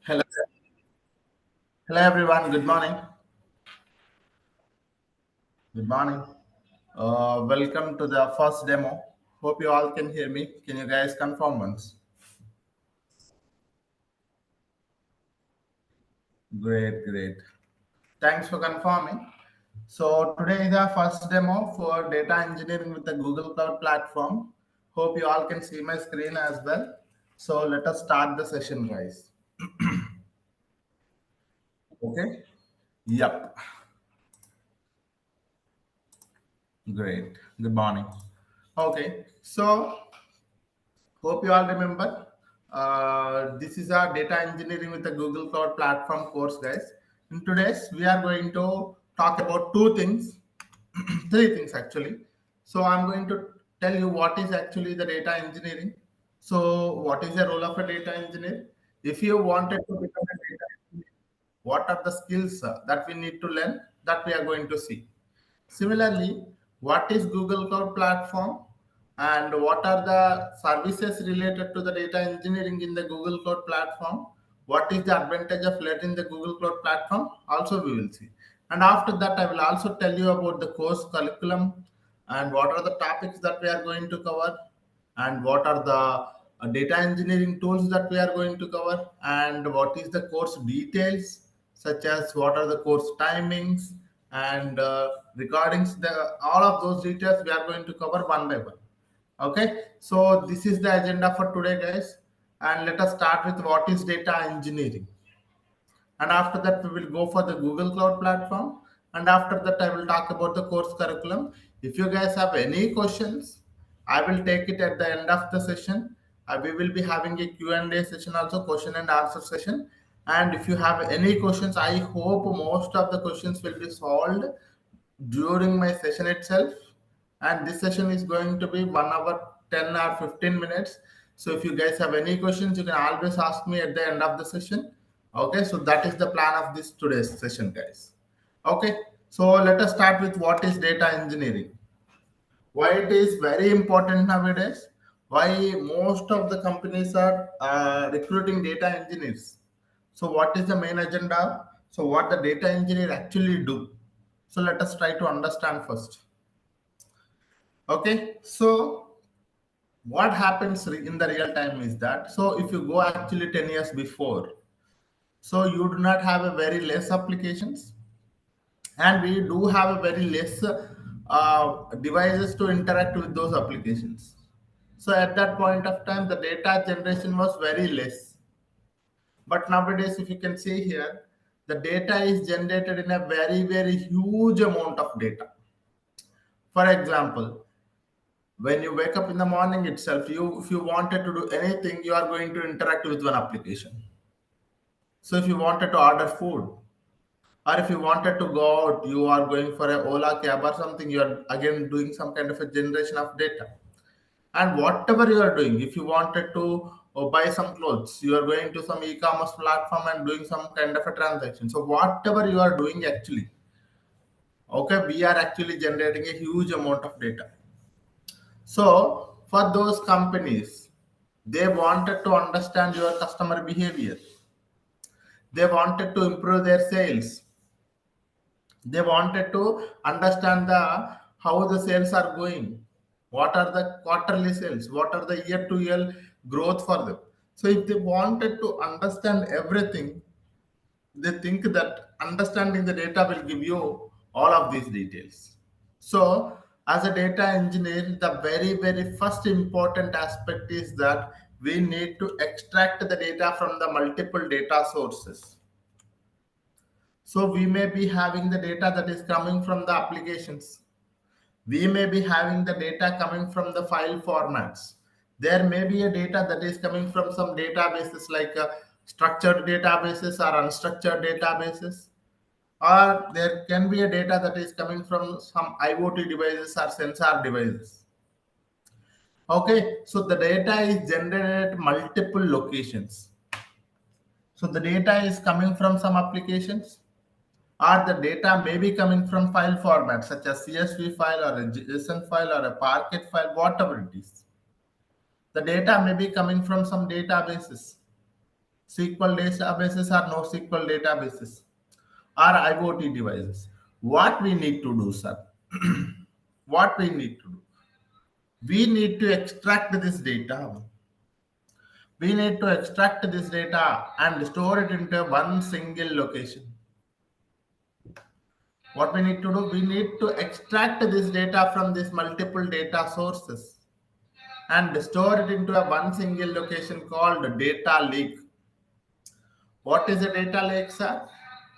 Hello, hello everyone. Good morning. Good morning. Welcome to the first demo. Hope you all can hear me. Can you guys confirm once? Great, great. Thanks for confirming. So today is our first demo for data engineering with the Google Cloud platform. Hope you all can see my screen as well. So let us start the session, guys. Okay. Yep. Great. Good morning. Okay. So hope you all remember. This is our data engineering with the Google Cloud Platform course, guys. In today's, we are going to talk about two things, three things actually. So I'm going to tell you what is actually the data engineering. So what is the role of a data engineer? If you wanted to become a data engineer, what are the skills that we need to learn that we are going to see. Similarly, what is Google Cloud Platform and what are the services related to the data engineering in the Google Cloud Platform? What is the advantage of learning the Google Cloud Platform? Also, we will see. And after that, I will also tell you about the course curriculum and what are the topics that we are going to cover and what are the data engineering tools that we are going to cover and what is the course details such as what are the course timings and recordings the all of those details we are going to cover one by one. Okay, so this is the agenda for today, guys, and let us start with what is data engineering. And after that we will go for the Google Cloud platform, and after that I will talk about the course curriculum. If you guys have any questions, I will take it at the end of the session. We will be having a Q&A session, also question and answer session. And if you have any questions, I hope most of the questions will be solved during my session itself. And this session is going to be 1 hour 10 or 15 minutes. So if you guys have any questions, you can always ask me at the end of the session. Okay, so that is the plan of this today's session, guys. Okay, so let us start with what is data engineering, why it is very important nowadays, why most of the companies are recruiting data engineers. So what is the main agenda? So what the data engineer actually do? So let us try to understand first. Okay, so what happens in the real time is that, so if you go actually 10 years before, so you do not have a very less applications, and we do have a very less devices to interact with those applications. So at that point of time the data generation was very less. But nowadays, if you can see here, the data is generated in a very, very huge amount of data. For example, when you wake up in the morning itself, you if you wanted to do anything, you are going to interact with one application. So if you wanted to order food, or if you wanted to go out, you are going for a Ola cab or something, you are again doing some kind of a generation of data. And whatever you are doing, if you wanted to buy some clothes, you are going to some e-commerce platform and doing some kind of a transaction. So whatever you are doing actually, okay, we are actually generating a huge amount of data. So for those companies, they wanted to understand your customer behavior. They wanted to improve their sales. They wanted to understand the how the sales are going. What are the quarterly sales? What are the year-to-year growth for them? So if they wanted to understand everything, they think that understanding the data will give you all of these details. So, as a data engineer, the very, very first important aspect is that we need to extract the data from the multiple data sources. So, we may be having the data that is coming from the applications. We may be having the data coming from the file formats. There may be a data that is coming from some databases like structured databases or unstructured databases, or there can be a data that is coming from some IoT devices or sensor devices. Okay, so the data is generated at multiple locations. So the data is coming from some applications, or the data may be coming from file formats such as CSV file or a JSON file or a Parquet file, whatever it is. The data may be coming from some databases. SQL databases or no SQL databases or IoT devices. What we need to do, sir? What we need to do? We need to extract this data. We need to extract this data and store it into one single location. What we need to do? We need to extract this data from these multiple data sources and store it into a one single location called data lake. What is a data lake, sir?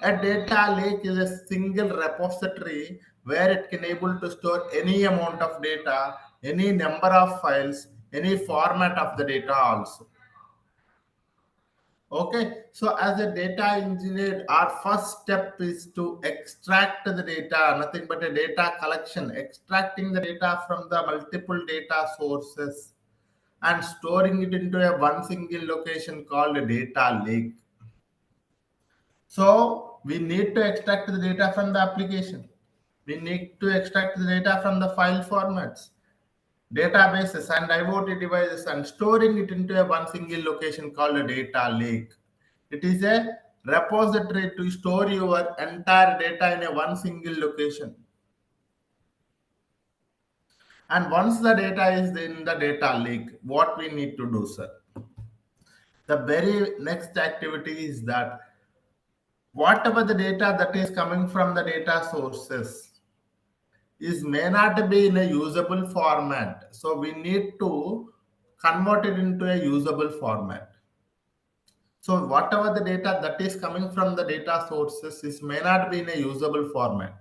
A data lake is a single repository where it can able to store any amount of data, any number of files, any format of the data also. Okay, so as a data engineer, our first step is to extract the data, nothing but a data collection, extracting the data from the multiple data sources and storing it into a one single location called a data lake. So we need to extract the data from the application. We need to extract the data from the file formats, databases, and IoT devices and storing it into a one single location called a data lake. It is a repository to store your entire data in a one single location. And once the data is in the data lake, what we need to do, sir? The very next activity is that whatever the data that is coming from the data sources is may not be in a usable format. So we need to convert it into a usable format. So whatever the data that is coming from the data sources is may not be in a usable format.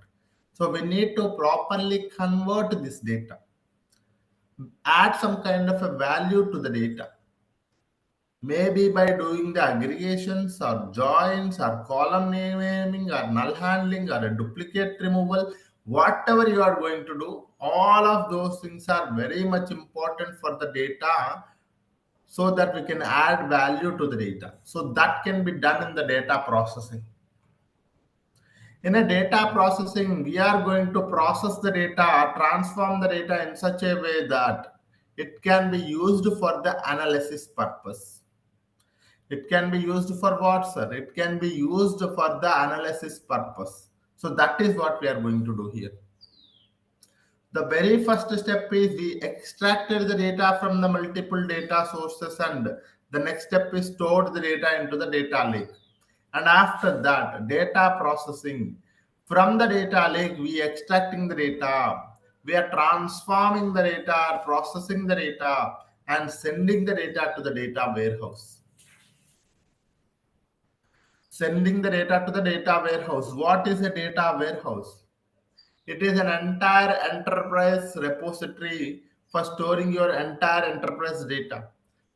So we need to properly convert this data, add some kind of a value to the data. Maybe by doing the aggregations or joins or column naming or null handling or a duplicate removal, whatever you are going to do, all of those things are very much important for the data so that we can add value to the data. So that can be done in the data processing. In a data processing, we are going to process the data or transform the data in such a way that it can be used for the analysis purpose. It can be used for what, sir? It can be used for the analysis purpose. So that is what we are going to do here. The very first step is we extracted the data from the multiple data sources, and the next step is stored the data into the data lake. And after that, data processing. From the data lake, we extracting the data. We are transforming the data, processing the data, and sending the data to the data warehouse. Sending the data to the data warehouse. What is a data warehouse? It is an entire enterprise repository for storing your entire enterprise data.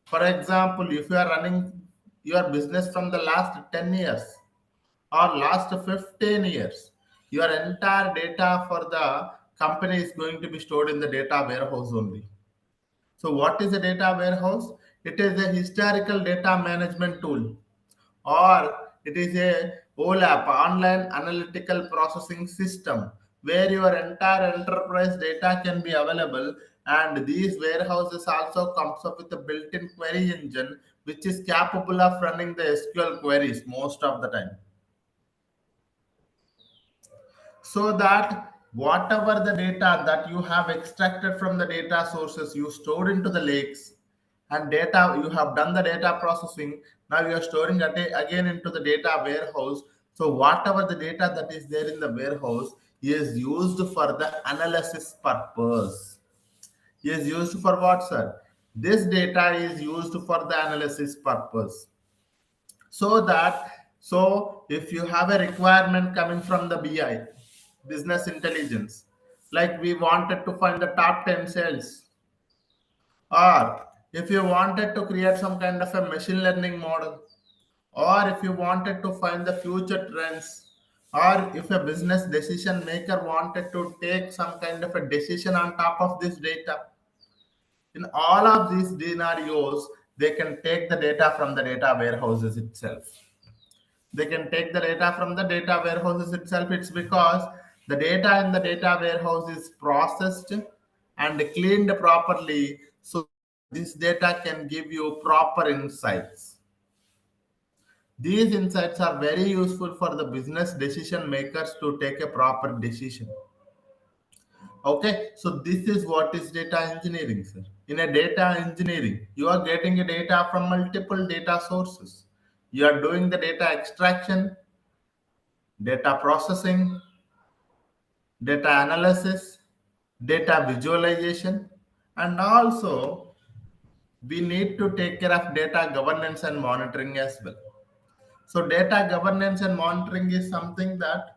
For example, if you are running your business from the last 10 years or last 15 years, your entire data for the company is going to be stored in the data warehouse only. So what is a data warehouse? It is a historical data management tool, or it is a OLAP, online analytical processing system, where your entire enterprise data can be available, and these warehouses also comes up with a built-in query engine which is capable of running the SQL queries most of the time, so that whatever the data that you have extracted from the data sources you stored into the lakes, and data you have done the data processing, now you are storing it again into the data warehouse. So whatever the data that is there in the warehouse is used for the analysis purpose. Is used for what, sir? This data is used for the analysis purpose. So if you have a requirement coming from the BI, business intelligence, like we wanted to find the top 10 sales, or if you wanted to create some kind of a machine learning model, or if you wanted to find the future trends, or if a business decision maker wanted to take some kind of a decision on top of this data, in all of these scenarios, they can take the data from the data warehouses itself. They can take the data from the data warehouses itself. It's because the data in the data warehouse is processed and cleaned properly, so that this data can give you proper insights. These insights are very useful for the business decision makers to take a proper decision. Okay, so this is what is data engineering, sir. In a data engineering, you are getting a data from multiple data sources. You are doing the data extraction, data processing, data analysis, data visualization, and also we need to take care of data governance and monitoring as well. So data governance and monitoring is something that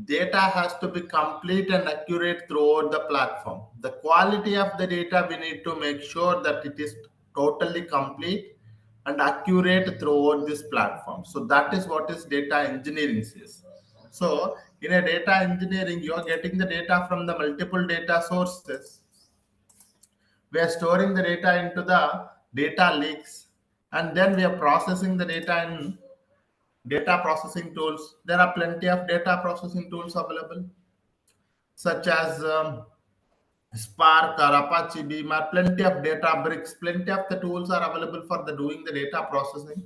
data has to be complete and accurate throughout the platform. The quality of the data, we need to make sure that it is totally complete and accurate throughout this platform. So that is what is data engineering is. So in a data engineering, you are getting the data from the multiple data sources. We are storing the data into the data lakes, and then we are processing the data in data processing tools. There are plenty of data processing tools available, such as Spark or Apache Beam, or plenty of data bricks. Plenty of the tools are available for the doing the data processing,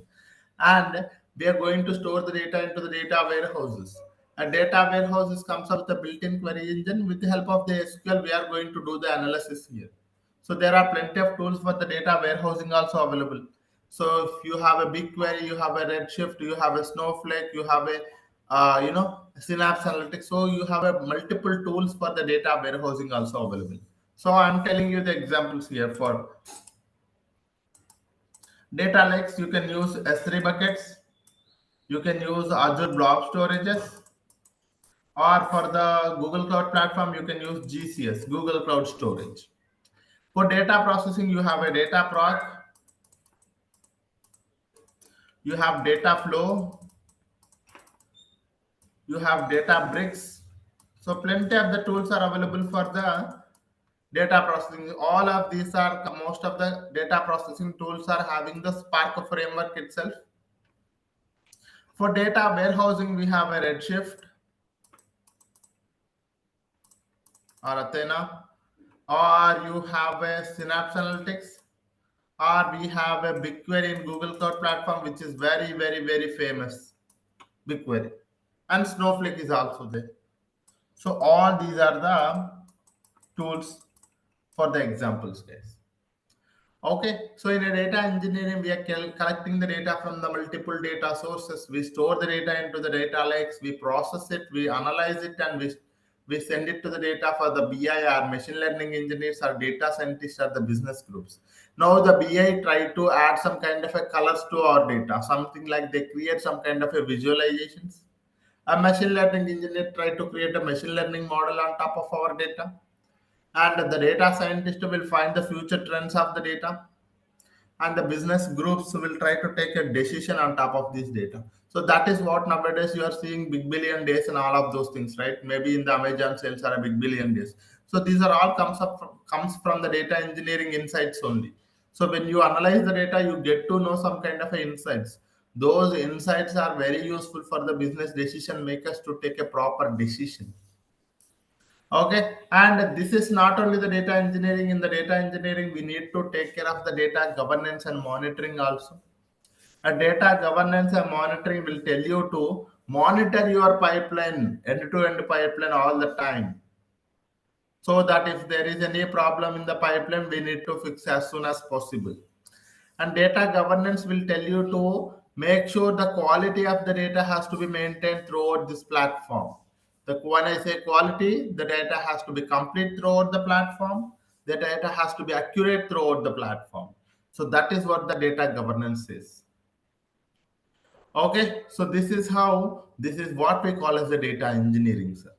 and we are going to store the data into the data warehouses. A data warehouses comes up with a built-in query engine. With the help of the SQL, we are going to do the analysis here. So there are plenty of tools for the data warehousing also available. So if you have a big query, you have a Redshift, you have a Snowflake, you have a Synapse Analytics. So you have a multiple tools for the data warehousing also available. So I'm telling you the examples here for data lakes. You can use S3 buckets, you can use Azure Blob Storages, or for the Google Cloud Platform, you can use GCS, Google Cloud Storage. For data processing, you have a data proc, you have data flow, you have data bricks. So plenty of the tools are available for the data processing. All of these are, most of the data processing tools are having the Spark framework itself. For data warehousing, we have a Redshift or Athena, or you have a Synapse Analytics, or we have a BigQuery in Google Cloud Platform, which is very, very, very famous, BigQuery. And Snowflake is also there. So all these are the tools for the examples, guys. Okay, so in a data engineering, we are collecting the data from the multiple data sources. We store the data into the data lakes, we process it, we analyze it, and we send it to the data for the BI or machine learning engineers or data scientists or the business groups. Now the BI try to add some kind of a colors to our data, something like they create some kind of a visualizations. A machine learning engineer try to create a machine learning model on top of our data, and the data scientist will find the future trends of the data, and the business groups will try to take a decision on top of this data. So that is what nowadays you are seeing big billion days and all of those things, right? Maybe in the Amazon sales are a big billion days. So these are all comes from the data engineering insights only. So when you analyze the data, you get to know some kind of insights. Those insights are very useful for the business decision makers to take a proper decision. Okay, and this is not only the data engineering. In the data engineering, we need to take care of the data governance and monitoring also. A data governance and monitoring will tell you to monitor your pipeline, end-to-end pipeline all the time. So that if there is any problem in the pipeline, we need to fix as soon as possible. And data governance will tell you to make sure the quality of the data has to be maintained throughout this platform. When I say quality, the data has to be complete throughout the platform. The data has to be accurate throughout the platform. So that is what the data governance is. Okay, so this is what we call as the data engineering, sir.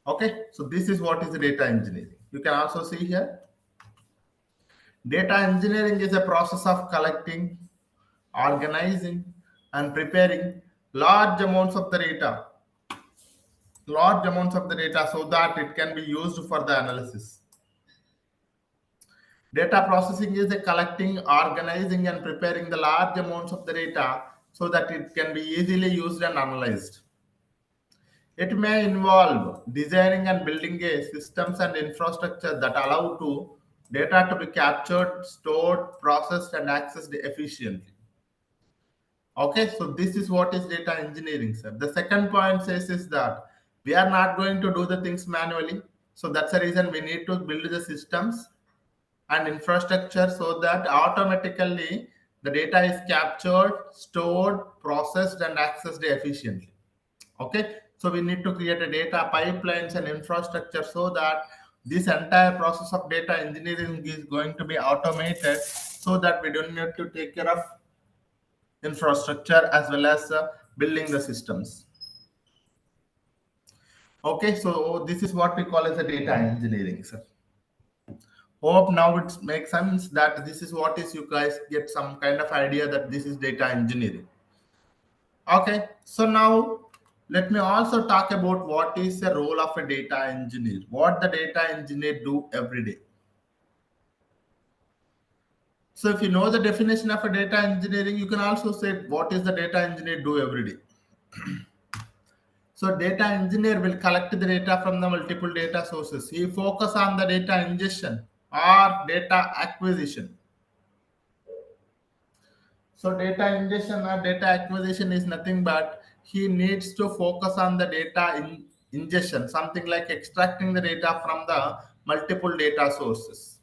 Okay, so this is what is the data engineering. You can also see here, data engineering is a process of collecting, organizing, and preparing large amounts of the data so that it can be used for the analysis. Data processing is a collecting, organizing, and preparing the large amounts of the data so that it can be easily used and analyzed. It may involve designing and building a systems and infrastructure that allow to data to be captured, stored, processed, and accessed efficiently. Okay, so this is what is data engineering, sir. The second point says is that we are not going to do the things manually. So that's the reason we need to build the systems and infrastructure so that automatically the data is captured, stored, processed, and accessed efficiently. Okay, so we need to create a data pipelines and infrastructure so that this entire process of data engineering is going to be automated so that we don't need to take care of infrastructure as well as building the systems. Okay, so this is what we call as a data engineering, sir. Hope now it makes sense that this is what is you guys get some kind of idea that this is data engineering. Okay, so now let me also talk about what is the role of a data engineer, what the data engineer do every day. So if you know the definition of a data engineering, you can also say what is the data engineer do every day. So data engineer will collect the data from the multiple data sources. He focus on the data ingestion or data acquisition. So data ingestion or data acquisition is nothing but he needs to focus on the data ingestion, something like extracting the data from the multiple data sources.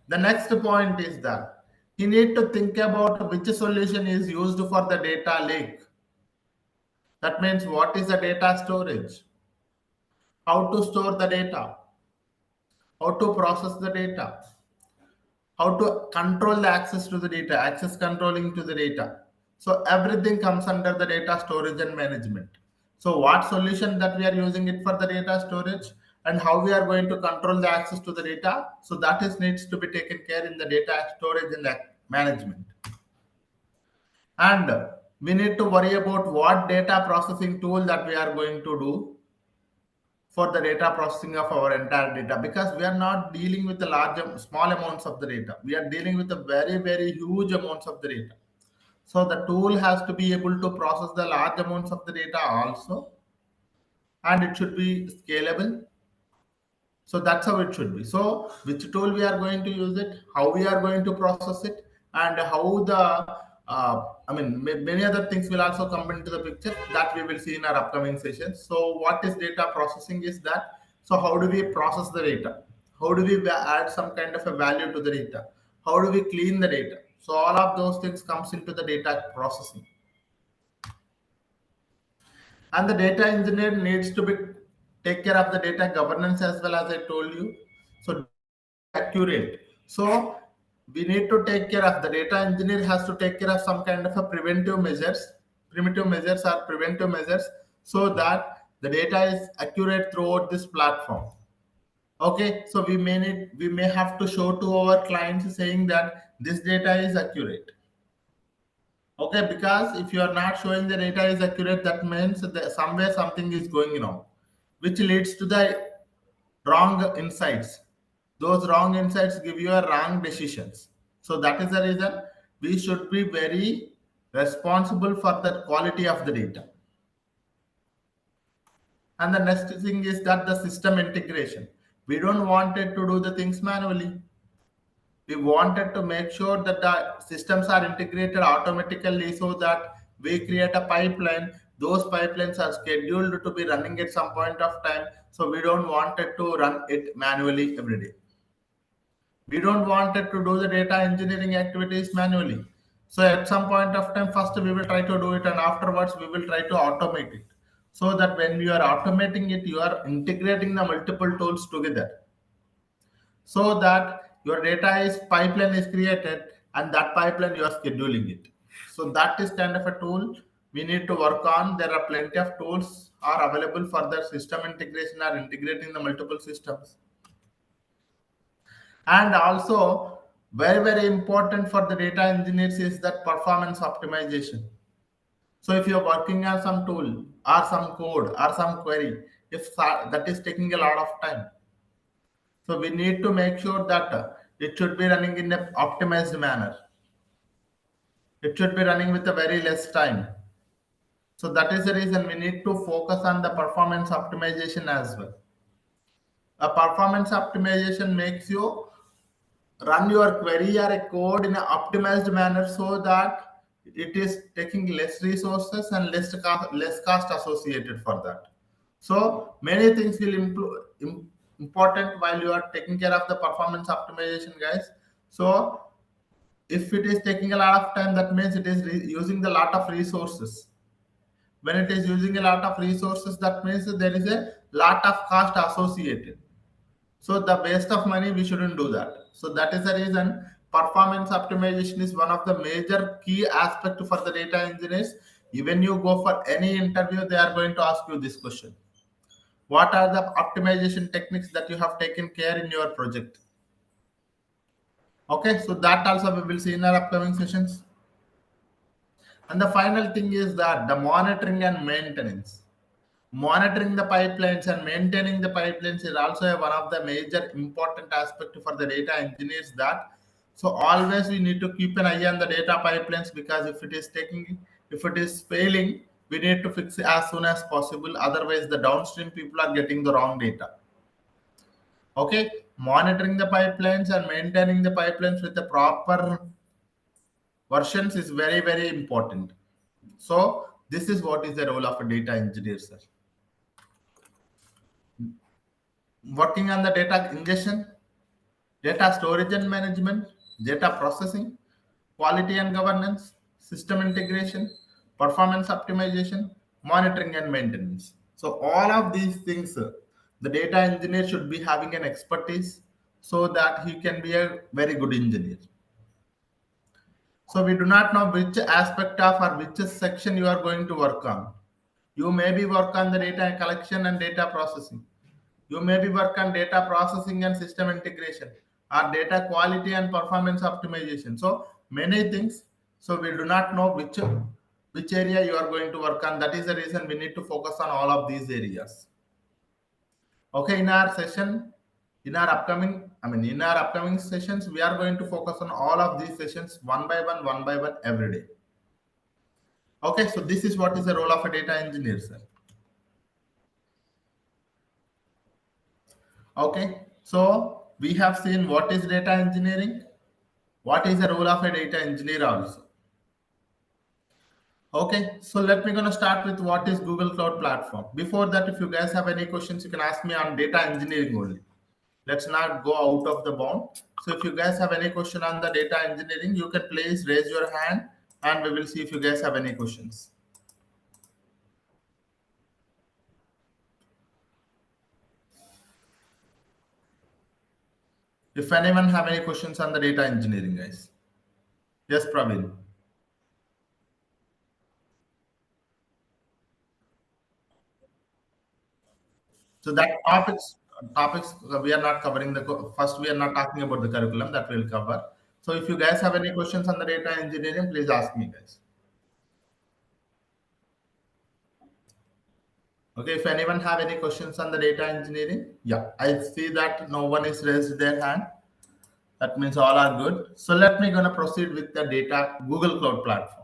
The next point is that he need to think about which solution is used for the data lake. That means what is the data storage, how to store the data, how to process the data, how to control the access to the data, access controlling to the data. So everything comes under the data storage and management. So what solution that we are using it for the data storage and how we are going to control the access to the data. So that is needs to be taken care in the data storage and management. And we need to worry about what data processing tool that we are going to do for the data processing of our entire data, because we are not dealing with the small amounts of the data. We are dealing with a very huge amounts of the data. So the tool has to be able to process the large amounts of the data also, and it should be scalable. So that's how it should be. So which tool we are going to use it, how we are going to process it, and how the many other things will also come into the picture that we will see in our upcoming sessions. So what is data processing is that, so how do we process the data, how do we add some kind of a value to the data, how do we clean the data. So all of those things comes into the data processing. And the data engineer needs to be take care of the data governance as well, as I told you. So accurate. So we need to take care of, the data engineer has to take care of some kind of a primitive measures or preventive measures, so that the data is accurate throughout this platform. Okay, so we may have to show to our clients saying that this data is accurate. Okay, because if you are not showing the data is accurate, that means that somewhere something is going wrong, which leads to the wrong insights. Those wrong insights give you a wrong decisions. So that is the reason we should be very responsible for the quality of the data. And the next thing is that the system integration. We don't want it to do the things manually. We wanted to make sure that the systems are integrated automatically so that we create a pipeline. Those pipelines are scheduled to be running at some point of time. So we don't want it to run it manually every day. We don't want it to do the data engineering activities manually. So at some point of time, first we will try to do it, and afterwards we will try to automate it. So that when you are automating it, you are integrating the multiple tools together, so that your data is pipeline is created, and that pipeline you are scheduling it. So that is kind of a tool we need to work on. There are plenty of tools are available for the system integration or integrating the multiple systems. And also very important for the data engineers is that performance optimization. So if you're working on some tool or some code or some query, if that is taking a lot of time, so we need to make sure that it should be running in an optimized manner. It should be running with a very less time. So that is the reason we need to focus on the performance optimization as well. A performance optimization makes you run your query or a code in an optimized manner so that it is taking less resources and less cost associated for that. So many things will important while you are taking care of the performance optimization, guys. So if it is taking a lot of time, that means it is using the lot of resources. When it is using a lot of resources, that means there is a lot of cost associated. So the waste of money, we shouldn't do that. So that is the reason performance optimization is one of the major key aspect for the data engineers. Even you go for any interview, they are going to ask you this question: what are the optimization techniques that you have taken care in your project? Okay, so that also we will see in our upcoming sessions. And the final thing is that the monitoring and maintenance. Monitoring the pipelines and maintaining the pipelines is also one of the major important aspect for the data engineers. That so always we need to keep an eye on the data pipelines, because if it is failing, we need to fix it as soon as possible. Otherwise, the downstream people are getting the wrong data. Okay, monitoring the pipelines and maintaining the pipelines with the proper versions is very important. So this is what is the role of a data engineer, sir. Working on the data ingestion, data storage and management, data processing, quality and governance, system integration, performance optimization, monitoring and maintenance. So all of these things, the data engineer should be having an expertise so that he can be a very good engineer. So we do not know which aspect of or which section you are going to work on. You maybe work on the data collection and data processing. You maybe work on data processing and system integration, or data quality and performance optimization. So many things. So we do not know which area you are going to work on. That is the reason we need to focus on all of these areas. Okay, in our upcoming sessions, we are going to focus on all of these sessions one by one every day. Okay, so this is what is the role of a data engineer, sir. Okay, so we have seen what is data engineering, what is the role of a data engineer also. Okay, so let me gonna start with what is Google Cloud Platform. Before that, if you guys have any questions, you can ask me on data engineering only. Let's not go out of the bound. So if you guys have any question on the data engineering, you can please raise your hand and we will see if you guys have any questions. If anyone have any questions on the data engineering, guys. Yes, Praveen. So that topics we are not covering the first. We are not talking about the curriculum that we'll cover. So if you guys have any questions on the data engineering, please ask me, guys. Okay, if anyone have any questions on the data engineering, yeah, I see that no one is raised their hand. That means all are good. So let me gonna proceed with the data Google Cloud Platform.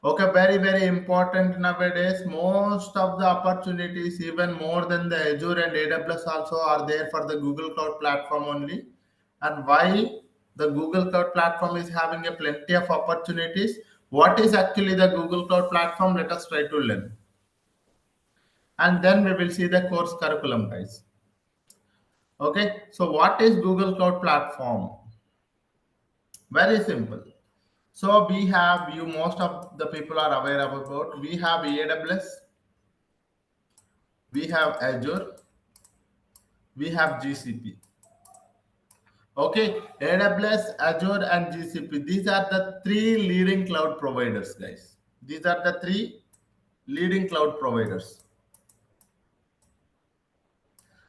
Okay, very important nowadays. Most of the opportunities, even more than the Azure and AWS, also are there for the Google Cloud Platform only. And why the Google Cloud Platform is having a plenty of opportunities? What is actually the Google Cloud Platform? Let us try to learn, and then we will see the course curriculum, guys. Okay, so what is Google Cloud Platform? Very simple. So we have you. Most of the people are aware about. We have AWS. We have Azure, we have GCP. Okay, AWS, Azure, and GCP. These are the three leading cloud providers, guys. These are the three leading cloud providers.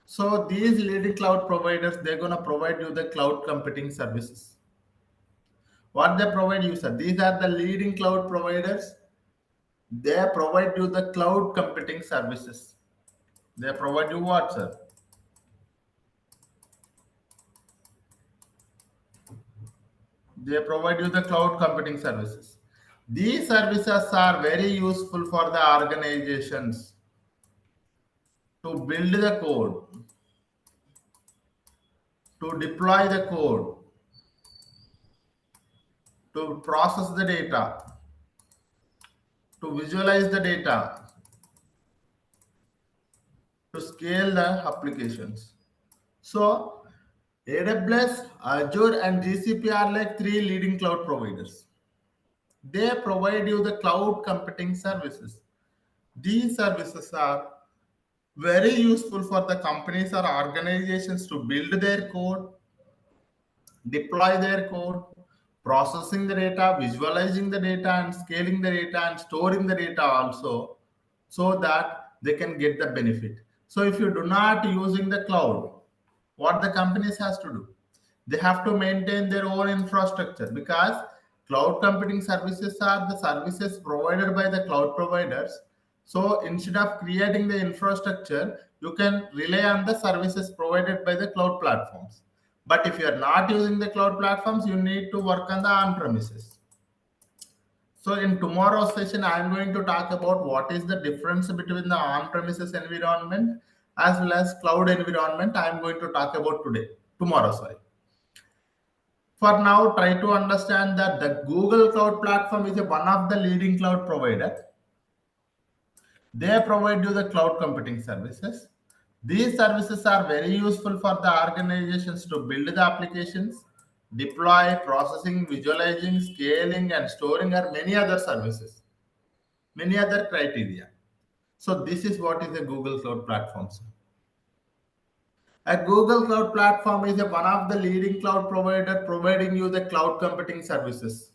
So these leading cloud providers, they're gonna provide you the cloud computing services. What they provide you, sir? These are the leading cloud providers. They provide you the cloud computing services. They provide you what, sir? They provide you the cloud computing services. These services are very useful for the organizations to build the code, to deploy the code, to process the data, to visualize the data, to scale the applications. So AWS, Azure, and GCP are like three leading cloud providers. They provide you the cloud computing services. These services are very useful for the companies or organizations to build their code, deploy their code, processing the data, visualizing the data, and scaling the data and storing the data also, so that they can get the benefit. So if you do not using the cloud, what the companies has to do? They have to maintain their own infrastructure, because cloud computing services are the services provided by the cloud providers. So instead of creating the infrastructure, you can rely on the services provided by the cloud platforms. But if you are not using the cloud platforms, you need to work on the on premises. So in tomorrow's session, I am going to talk about what is the difference between the on-premises environment as well as cloud environment. I am going to talk about tomorrow, sorry. For now, try to understand that the Google Cloud Platform is one of the leading cloud provider. They provide you the cloud computing services. These services are very useful for the organizations to build the applications, deploy, processing, visualizing, scaling, and storing are many other services, many other criteria. So this is what is the Google Cloud Platform. A Google Cloud Platform is one of the leading cloud provider providing you the cloud computing services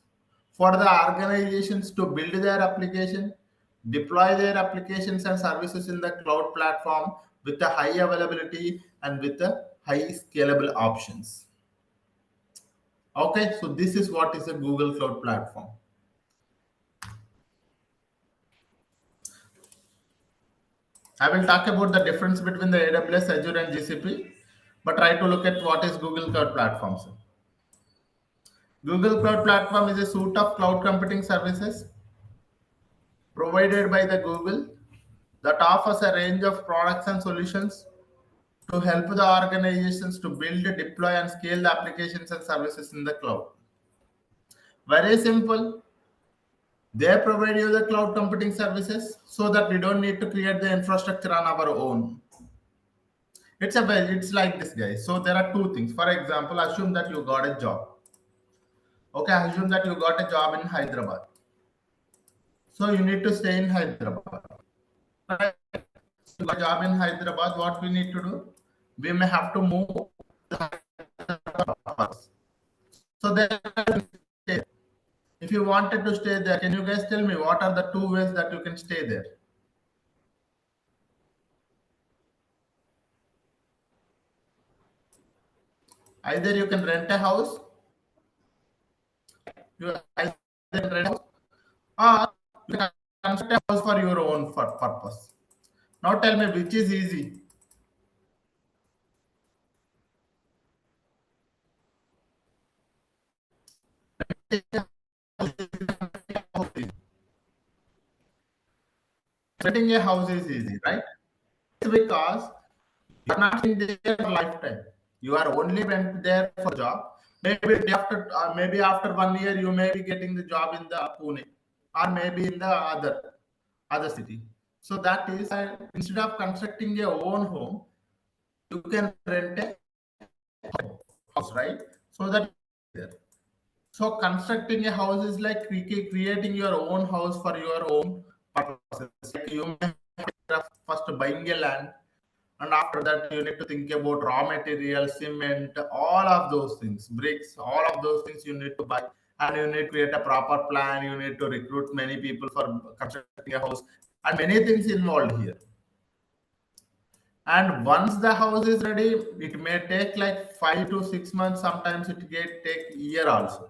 for the organizations to build their application, deploy their applications and services in the cloud platform with the high availability and with the high scalable options. Okay, so this is what is a Google Cloud Platform. I will talk about the difference between the AWS, Azure, and GCP, but try to look at what is Google Cloud Platforms. Google Cloud Platform is a suite of cloud computing services provided by the Google that offers a range of products and solutions to help the organizations to build, deploy, and scale the applications and services in the cloud. Very simple. They provide you the cloud computing services so that we don't need to create the infrastructure on our own. It's like this, guys. So there are two things. For example, assume that you got a job. Okay, assume that you got a job in Hyderabad. So you need to stay in Hyderabad. Right? You got a job in Hyderabad. What we need to do? We may have to move to Hyderabad. So then, if you wanted to stay there, can you guys tell me what are the two ways that you can stay there? Either you can rent a house, you either rent a house, or you can construct a house for your own purpose. Now tell me which is easy. Renting a house is easy, right? It's because you are not staying there for lifetime. You are only went there for job. Maybe after 1 year you may be getting the job in the Pune or maybe in the other city. So that is instead of constructing your own home, you can rent a house, right? So that there. So constructing a house is like creating your own house for your own purposes. Like you may have first buying a land, and after that you need to think about raw material, cement, all of those things, bricks, all of those things you need to buy, and you need to create a proper plan. You need to recruit many people for constructing a house, and many things involved here. And once the house is ready, it may take like 5 to 6 months. Sometimes it get take year also.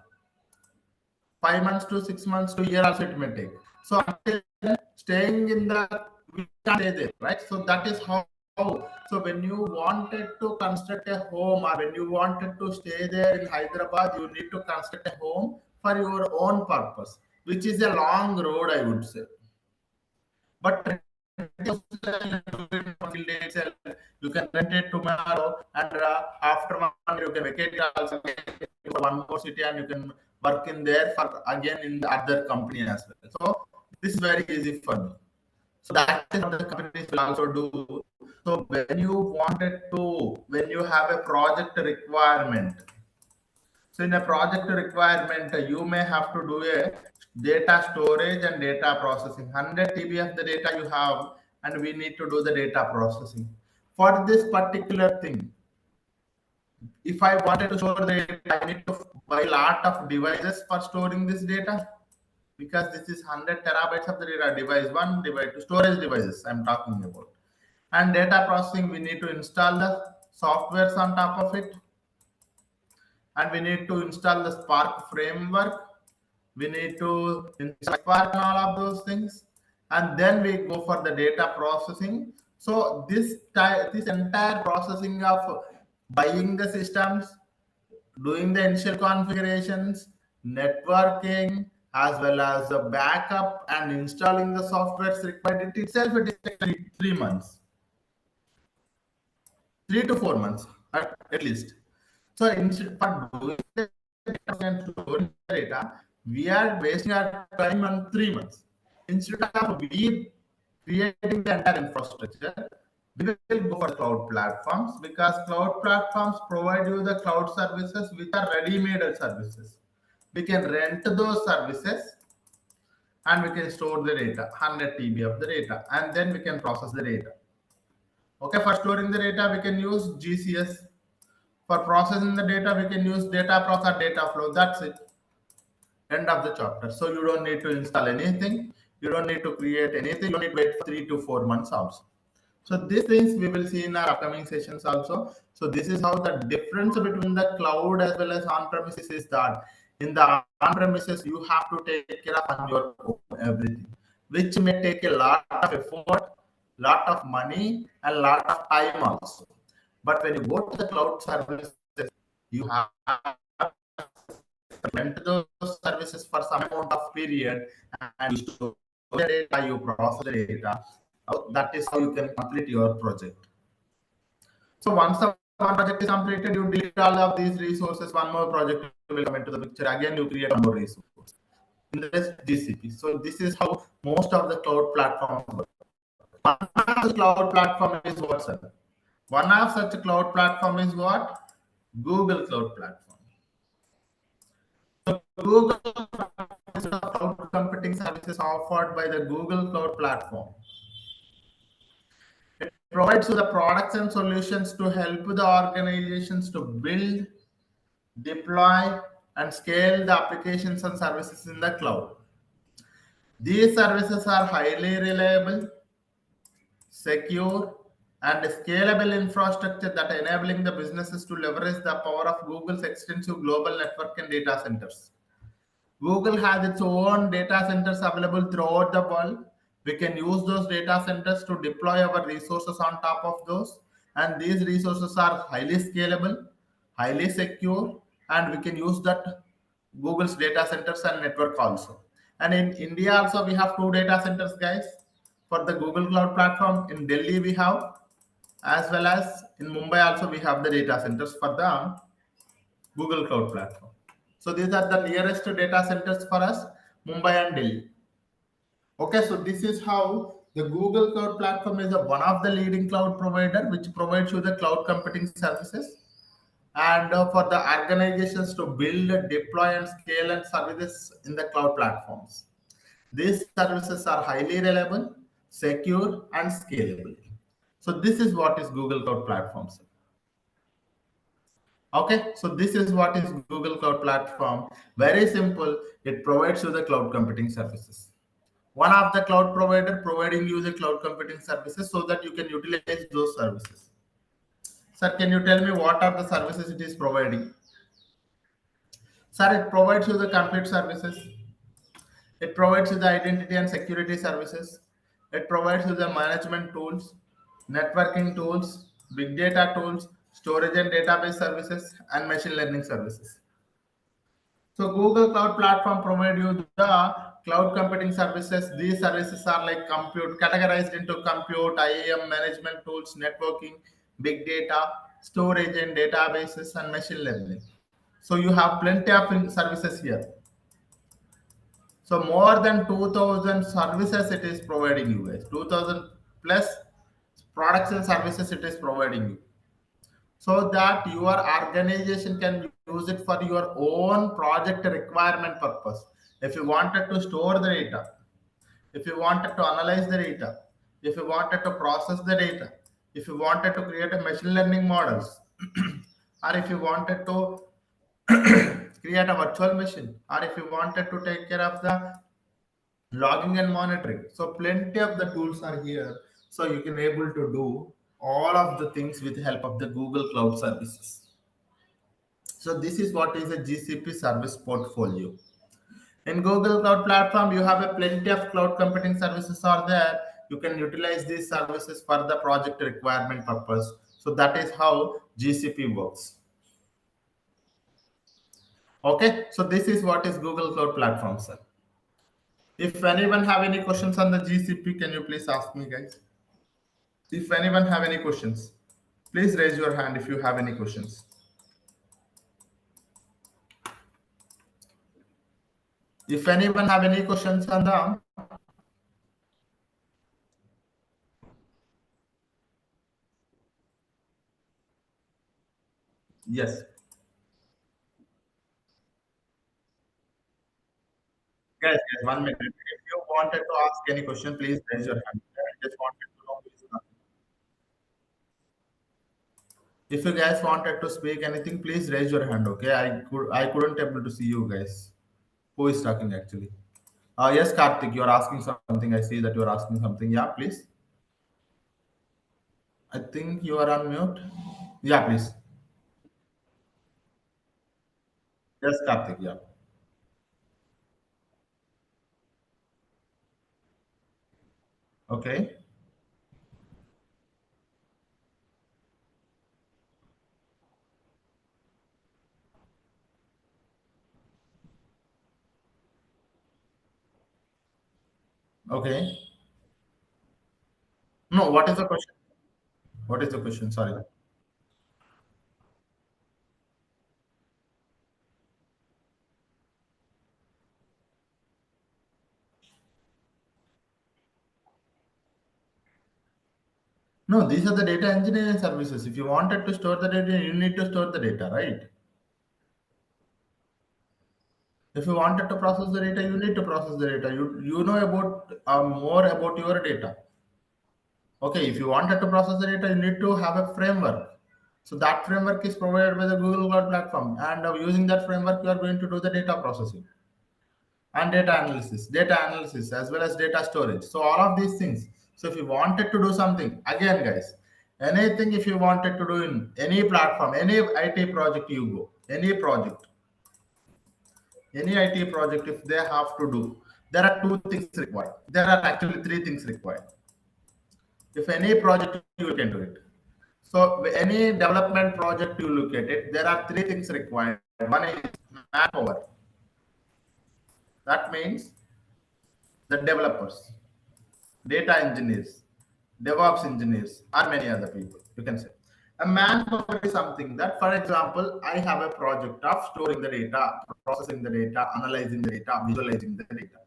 5 months to 6 months to year also it may take. So until then, staying in the we can't stay there, right? So that is how. So when you wanted to construct a home or when you wanted to stay there in Hyderabad, you need to construct a home for your own purpose, which is a long road, I would say. But You can rent it tomorrow, and after 1 year you can vacate it also to one more city, and you can work in there for again in the other company as well. So this is very easy for me. So that is what the companies will also do. So when you have a project requirement, so in a project requirement, you may have to do a data storage and data processing. 100 TB of the data you have, and we need to do the data processing. For this particular thing, if I wanted to store the data, I need to buy a lot of devices for storing this data, because this is 100 terabytes of the data. Device 1, device 2, storage devices I'm talking about. And data processing, we need to install the softwares on top of it, and we need to install the Spark framework. We need to install Spark and all of those things, and then we go for the data processing. So this entire processing of buying the systems, doing the initial configurations, networking, as well as the backup and installing the software required, it itself it takes 3 months, 3 to 4 months at least. So instead for doing the data and storing the data, we are wasting our time on 3 months. Instead of we creating the entire infrastructure, we will go for cloud platforms, because cloud platforms provide you the cloud services which are ready-made services. We can rent those services, and we can store the data, 100 TB of the data, and then we can process the data. Okay, for storing the data, we can use GCS. For processing the data, we can use data process, data flow. That's it. End of the chapter. So you don't need to install anything. You don't need to create anything. You don't need to wait for 3 to 4 months also. So these things we will see in our upcoming sessions also. So this is how the difference between the cloud as well as on-premises is that in the on-premises you have to take care of on your own everything, which may take a lot of effort, lot of money, and lot of time also. But when you go to the cloud services, you have to rent those services for some amount of period, and you store the data, you process the data. That is how you can complete your project. So once the one project is completed, you delete all of these resources. One more project will come into the picture. Again, you create one more resource in this GCP. So this is how most of the cloud platforms work. One of the cloud platform is what, sir? One of such cloud platform is what? Google Cloud Platform. So Google is the cloud computing services offered by the Google Cloud Platform. It provides you the products and solutions to help the organizations to build, deploy, and scale the applications and services in the cloud. These services are highly reliable, secure, and scalable infrastructure that enabling the businesses to leverage the power of Google's extensive global network and data centers. Google has its own data centers available throughout the world. We can use those data centers to deploy our resources on top of those. And these resources are highly scalable, highly secure, and we can use that Google's data centers and network also. And in India also, we have 2 data centers, guys, for the Google Cloud Platform. In Delhi, we have, as well as in Mumbai also, we have the data centers for the Google Cloud Platform. So these are the nearest data centers for us, Mumbai and Delhi. Okay, so this is how the Google Cloud Platform is one of the leading cloud provider which provides you the cloud computing services, and for the organizations to build, deploy, and scale and services in the cloud platforms. These services are highly reliable, secure, and scalable. So this is what is Google Cloud Platforms. Okay, so this is what is Google Cloud Platform. Very simple. It provides you the cloud computing services. One of the cloud provider providing you the cloud computing services so that you can utilize those services. Sir, can you tell me what are the services it is providing? Sir, it provides you the complete services. It provides you the identity and security services. It provides you the management tools, networking tools, big data tools, storage and database services, and machine learning services. So Google Cloud Platform provide you the cloud computing services. These services are like compute, categorized into compute, IAM, management tools, networking, big data, storage and databases, and machine learning. So you have plenty of services here. So more than 2000 services it is providing you guys. 2000 plus products and services it is providing you, so that your organization can use it for your own project requirement purpose. If you wanted to store the data, if you wanted to analyze the data, if you wanted to process the data, if you wanted to create a machine learning models, or if you wanted to create a virtual machine, or if you wanted to take care of the logging and monitoring, so plenty of the tools are here, so you can able to do all of the things with the help of the Google Cloud Services. So this is what is a GCP service portfolio. In Google Cloud Platform, you have a plenty of cloud computing services are there. You can utilize these services for the project requirement purpose. So that is how GCP works. Okay, so this is what is Google Cloud Platform, sir. If anyone have any questions on the GCP, can you please ask me, guys? If anyone have any questions, please raise your hand if you have any questions. If anyone have any questions on the, yes. Yes, yes, 1 minute. If you wanted to ask any question, please raise your hand. I just wanted to know who is talking. If you guys wanted to speak anything, please raise your hand. Okay, I couldn't able to see you guys. Who is talking actually? Yes, Karthik, you are asking something. I see that you are asking something. Yeah, please. I think you are on mute. Yeah, please. Yes, Karthik. Yeah. Okay. Okay. No, what is the question? What is the question? Sorry. No, these are the data engineering services. If you wanted to store the data, you need to store the data, right? If you wanted to process the data, you need to process the data. You know about more about your data. Okay, if you wanted to process the data, you need to have a framework. So that framework is provided by the Google Cloud Platform, and using that framework, you are going to do the data processing and data analysis as well as data storage. So all of these things. So if you wanted to do something, again, guys, anything if you wanted to do in any platform, any IT project you go, any IT project, if they have to do, there are two things required. There are actually three things required. If any project you can do it. So any development project you look at it, there are three things required. One is manpower. That means the developers, data engineers, DevOps engineers, or many other people. You can say a manpower is something that, for example, I have a project of storing the data, processing the data, analyzing the data, visualizing the data.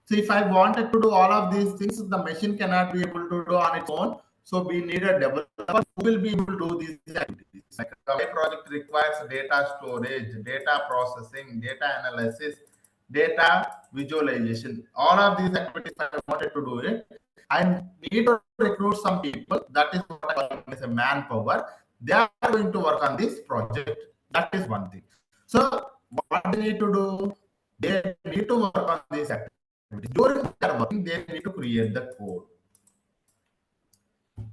So if I wanted to do all of these things, the machine cannot be able to do on its own. So we need a developer who will be able to do these activities. Like my project requires data storage, data processing, data analysis, data visualization. All of these activities, if I wanted to do it, I need to recruit some people. That is what I call as a manpower. They are going to work on this project. That is one thing. So what they need to do, they need to work on this activity. During their working, they need to create the code.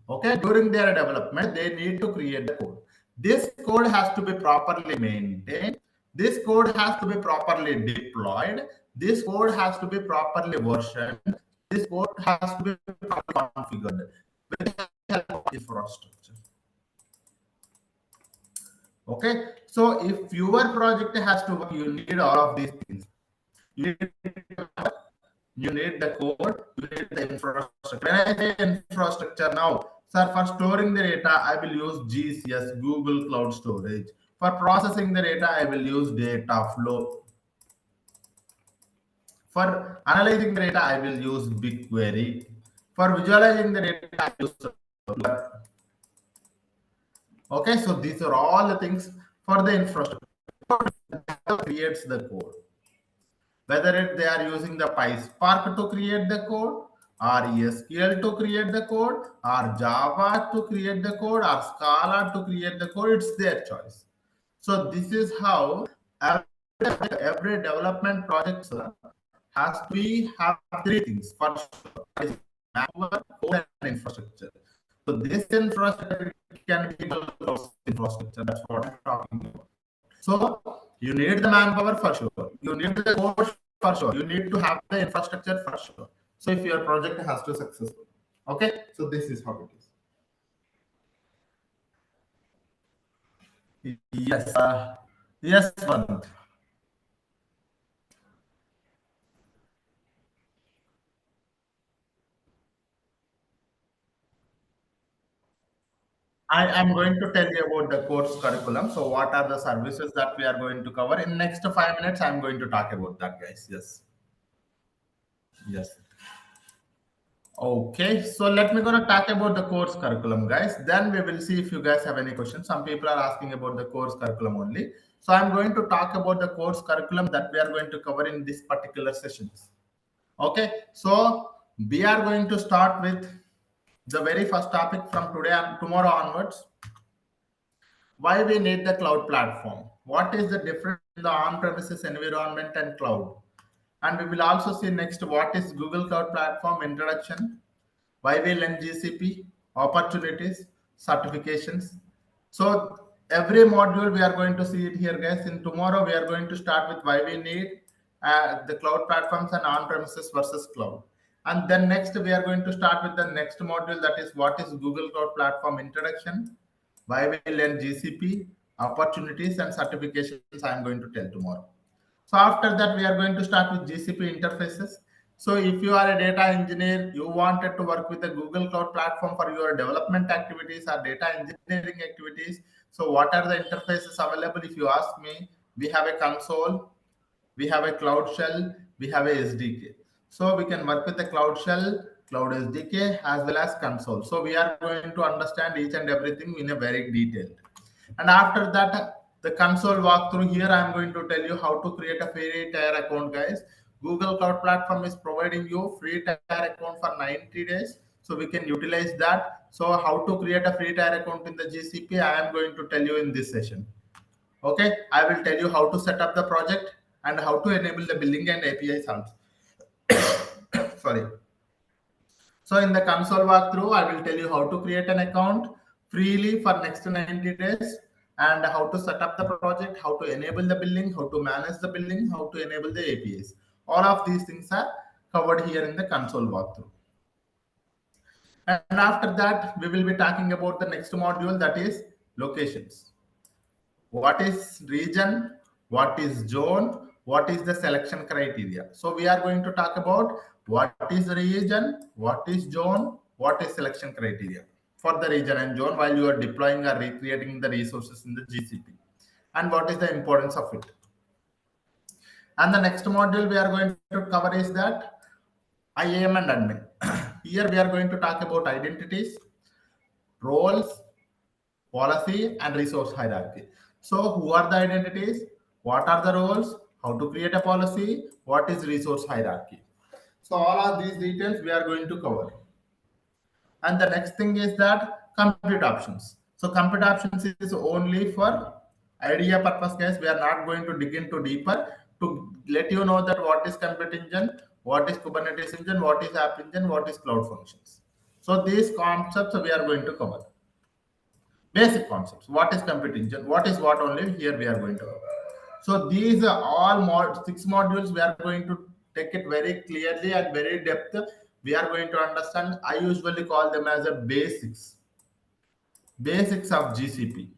Okay, during their development, they need to create the code. This code has to be properly maintained. This code has to be properly deployed. This code has to be properly versioned. This code has to be properly configured with the help of infrastructure. Okay, so if your project has to work, you need all of these things. You need you need the code, you need the infrastructure. When I say infrastructure now, sir, for storing the data, I will use GCS, Google Cloud Storage. For processing the data, I will use data flow. For analyzing the data, I will use BigQuery. For visualizing the data, I use Servlet. Okay, so these are all the things for the infrastructure. Creates the code. Whether they are using the PySpark to create the code, or SQL to create the code, or Java to create the code, or Scala to create the code, it's their choice. So this is how every development project has to be have three things. First, manpower, code, and infrastructure. So this infrastructure can be infrastructure. That's what I'm talking about. So you need the manpower for sure. You need the code for sure. You need to have the infrastructure for sure. So if your project has to successful. Okay. So this is how it is. Yes. Yes, Varun. I am going to tell you about the course curriculum. So what are the services that we are going to cover in next 5 minutes? I'm going to talk about that, guys. Yes. Yes. Okay, so let me gonna talk about the course curriculum, guys. Then we will see if you guys have any questions. Some people are asking about the course curriculum only. So I'm going to talk about the course curriculum that we are going to cover in this particular sessions. Okay, so we are going to start with the very first topic from today and tomorrow onwards. Why we need the cloud platform? What is the difference in the on-premises environment and cloud? And we will also see next what is Google Cloud Platform introduction, why we learn GCP, opportunities, certifications. So every module we are going to see it here, guys. In tomorrow we are going to start with why we need the cloud platforms and on-premises versus cloud. And then next we are going to start with the next module, that is what is Google Cloud Platform introduction, why we learn GCP, opportunities and certifications. I am going to tell tomorrow. So after that, we are going to start with GCP interfaces. So if you are a data engineer, you wanted to work with the Google Cloud Platform for your development activities or data engineering activities. So what are the interfaces available? If you ask me, we have a console, we have a cloud shell, we have a SDK. So we can work with the cloud shell, cloud SDK, as well as console. So we are going to understand each and everything in a very detailed. And after that, the console walkthrough here, I'm going to tell you how to create a free tier account, guys. Google Cloud Platform is providing you free tier account for 90 days. So we can utilize that. So how to create a free tier account in the GCP, I am going to tell you in this session. Okay, I will tell you how to set up the project and how to enable the billing and APIs also. Sorry. So in the console walkthrough, I will tell you how to create an account freely for next 90 days and how to set up the project, how to enable the billing, how to manage the billing, how to enable the APIs. All of these things are covered here in the console walkthrough. And after that, we will be talking about the next module, that is locations. What is region? What is zone? What is the selection criteria? So we are going to talk about what is region, what is zone, what is selection criteria for the region and zone while you are deploying or recreating the resources in the GCP, and what is the importance of it. And the next module we are going to cover is that IAM and admin. Here we are going to talk about identities, roles, policy and resource hierarchy. So who are the identities, what are the roles, how to create a policy, what is resource hierarchy. So all of these details we are going to cover. And the next thing is that compute options. So compute options is only for idea purpose, guys. We are not going to dig into deeper to let you know that what is compute engine, what is Kubernetes engine, what is app engine, what is cloud functions. So these concepts we are going to cover. Basic concepts. What is compute engine? What is what only? Here we are going to cover. So these are all 6 modules. We are going to take it very clearly and very depth. We are going to understand. I usually call them as a basics of GCP.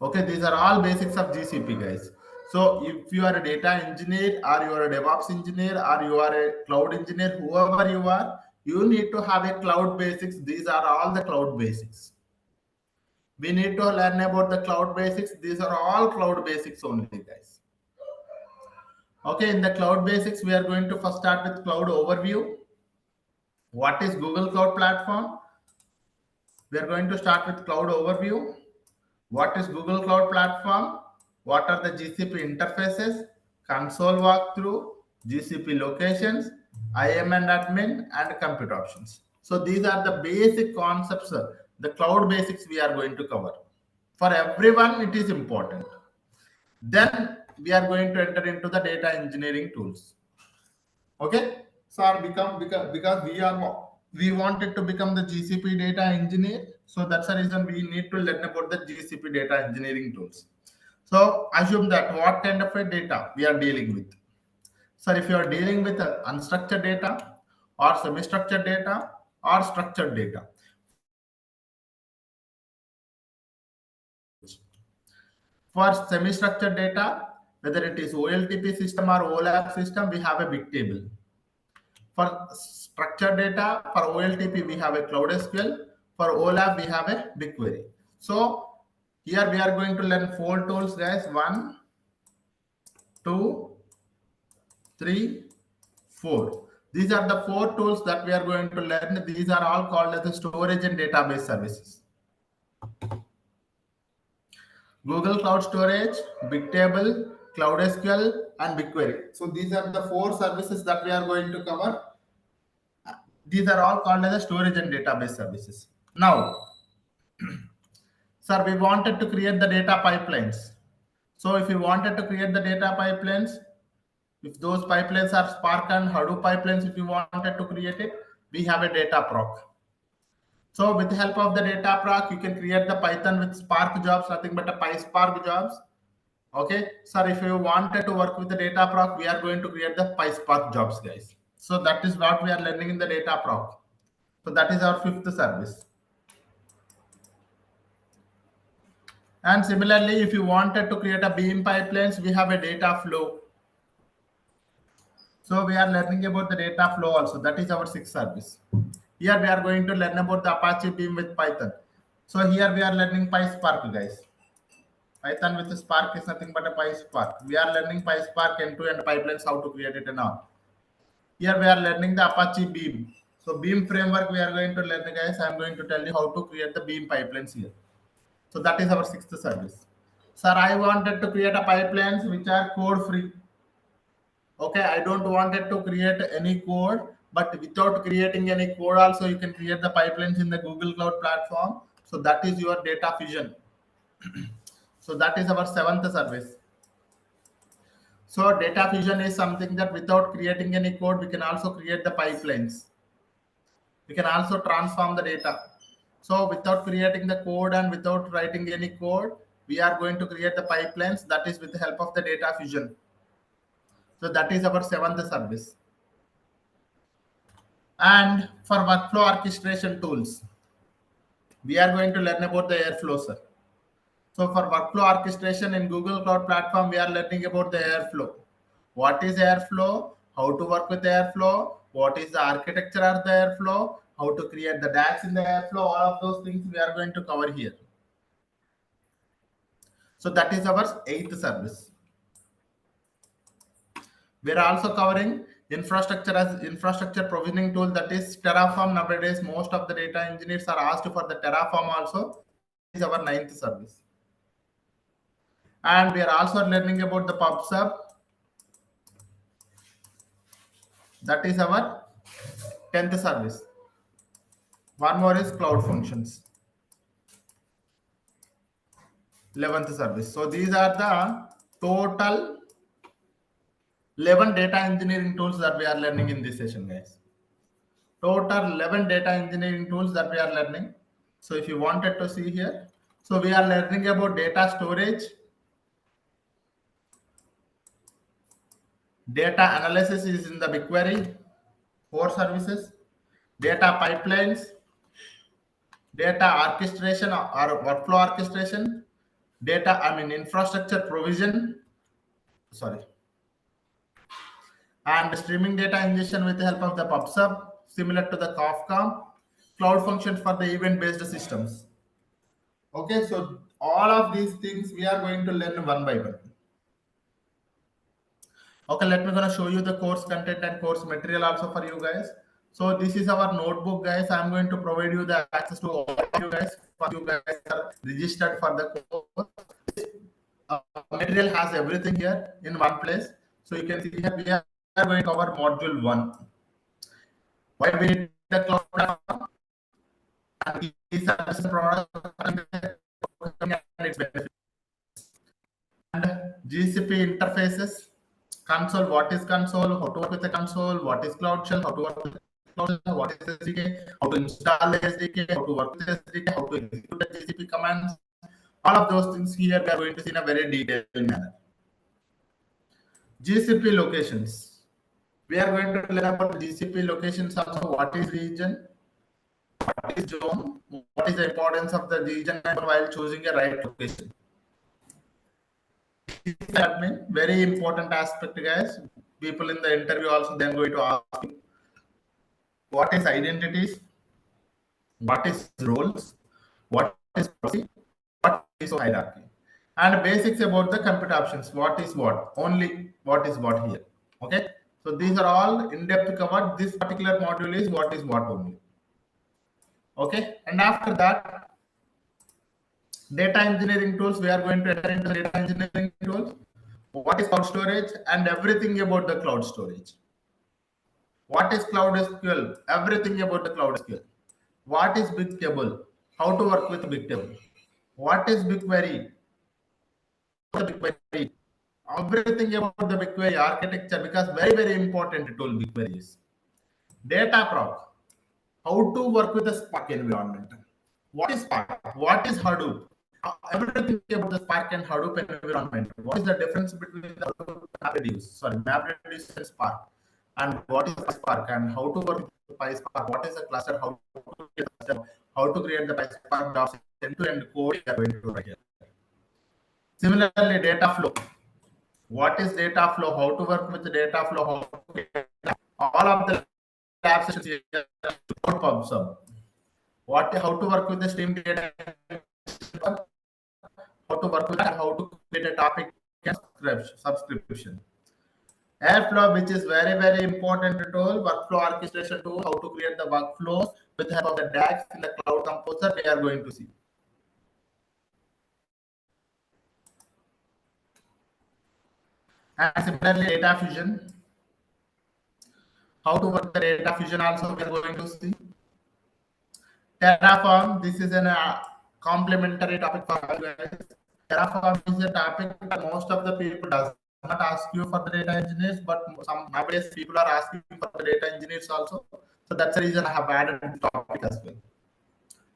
Okay, these are all basics of GCP, guys. So if you are a data engineer, or you are a DevOps engineer, or you are a cloud engineer, whoever you are, you need to have a cloud basics. These are all the cloud basics. We need to learn about the cloud basics. These are all cloud basics only, guys. Okay, in the cloud basics, we are going to first start with cloud overview. What is Google Cloud Platform? We are going to start with cloud overview. What is Google Cloud Platform? What are the GCP interfaces? Console walkthrough, GCP locations, IAM and admin, and compute options. So these are the basic concepts, the cloud basics we are going to cover. For everyone, it is important. Then we are going to enter into the data engineering tools. Okay, so because we wanted to become the GCP data engineer, so that's the reason we need to learn about the GCP data engineering tools. So assume that what kind of a data we are dealing with. So if you are dealing with unstructured data, or semi-structured data, or structured data. For semi-structured data, whether it is OLTP system or OLAP system, we have a big table. For structured data, for OLTP, we have a Cloud SQL. For OLAP, we have a BigQuery. So here we are going to learn 4 tools, guys. 1, 2, 3, 4. These are the 4 tools that we are going to learn. These are all called as the storage and database services. Google Cloud Storage, Bigtable, Cloud SQL, and BigQuery. So these are the 4 services that we are going to cover. These are all called as storage and database services. Now, sir, we wanted to create the data pipelines. So if you wanted to create the data pipelines, if those pipelines are Spark and Hadoop pipelines, if you wanted to create it, we have a data proc. So with the help of the data proc, you can create the Python with Spark jobs, nothing but a PySpark jobs. Okay, sir, if you wanted to work with the data proc, we are going to create the PySpark jobs, guys. So that is what we are learning in the data proc. So that is our 5th service. And similarly, if you wanted to create a beam pipelines, we have a data flow. So we are learning about the data flow also. That is our 6th service. Here we are going to learn about the Apache Beam with Python. So here we are learning PySpark, guys. Python with Spark is nothing but a PySpark. We are learning PySpark end-to-end pipelines, how to create it and all. Here we are learning the Apache Beam. So Beam framework we are going to learn, guys. I am going to tell you how to create the Beam pipelines here. So that is our 6th service. Sir, I wanted to create a pipelines which are code free. Okay, I don't want it to create any code, but without creating any code also you can create the pipelines in the Google Cloud Platform. So that is your data fusion. So that is our 7th service. So data fusion is something that without creating any code, we can also create the pipelines. We can also transform the data. So without creating the code and without writing any code, we are going to create the pipelines. That is with the help of the data fusion. So that is our 7th service. And for workflow orchestration tools, we are going to learn about the Airflow, sir. So for workflow orchestration in Google Cloud Platform, we are learning about the Airflow. What is Airflow? How to work with Airflow? What is the architecture of the Airflow? How to create the DAX in the Airflow? All of those things we are going to cover here. So that is our 8th service. We are also covering infrastructure as infrastructure provisioning tool, that is Terraform. Nowadays, most of the data engineers are asked for the Terraform also. That is our 9th service. And we are also learning about the PubSub. That is our 10th service. One more is Cloud Functions. 11th service. So these are the total 11 data engineering tools that we are learning in this session, guys. Total 11 data engineering tools that we are learning. So if you wanted to see here, so we are learning about data storage, data analysis is in the BigQuery, 4 services, data pipelines, data orchestration or workflow orchestration, infrastructure provision, sorry, and streaming data ingestion with the help of the PubSub, similar to the Kafka, cloud functions for the event-based systems. Okay, so all of these things we are going to learn one by one. Okay, let me gonna show you the course content and course material also for you guys. So this is our notebook, guys. I'm going to provide you the access to all of you guys. For you guys are registered for the course. Material has everything here in one place. So you can see here we are going to cover module 1. Why we need the cloud platform and these services products and its benefits. And GCP interfaces, console, what is console, how to work with the console, what is cloud shell, how to work with the cloud shell, what is SDK, how to install the SDK, how to work with the SDK, how to execute the GCP commands. All of those things here we are going to see in a very detailed manner. GCP locations. We are going to learn about GCP locations also. What is region? What is zone? What is the importance of the region while choosing a right location? Admin, very important aspect, guys. People in the interview also then going to ask you what is identities, what is roles, what is policy, what is hierarchy, and basics about the computer options. What is what? Only what is what here. Okay. So these are all in-depth covered. This particular module is what only. Okay. And after that, data engineering tools. We are going to enter into data engineering tools. What is cloud storage and everything about the cloud storage. What is cloud SQL? Everything about the cloud SQL. What is BigTable? How to work with BigTable? What is BigQuery? BigQuery. Everything about the BigQuery architecture, because very important tool BigQuery is. Dataproc. How to work with the Spark environment. What is Spark? What is Hadoop? Everything about the Spark and Hadoop environment. What is the difference between the MapReduce and Spark? And what is Spark and how to work with PySpark? What is a cluster? How to create the PySpark jobs, end-to-end code we are going to write here. Similarly, data flow. What is data flow? How to work with the data flow? All of the lab sessions here. PubSub. How to work with the stream data? How to work with that? How to create a topic subscription. Airflow, which is very important tool, workflow orchestration tool, how to create the workflows with the help of the DAX in the cloud composer, we are going to see. And similarly, data fusion. How to work the data fusion also we are going to see. Terraform, this is a complementary topic for you guys. Terraform is a topic that most of the people does not ask you for the data engineers, but some nowadays people are asking for the data engineers also. So that's the reason I have added the topic as well.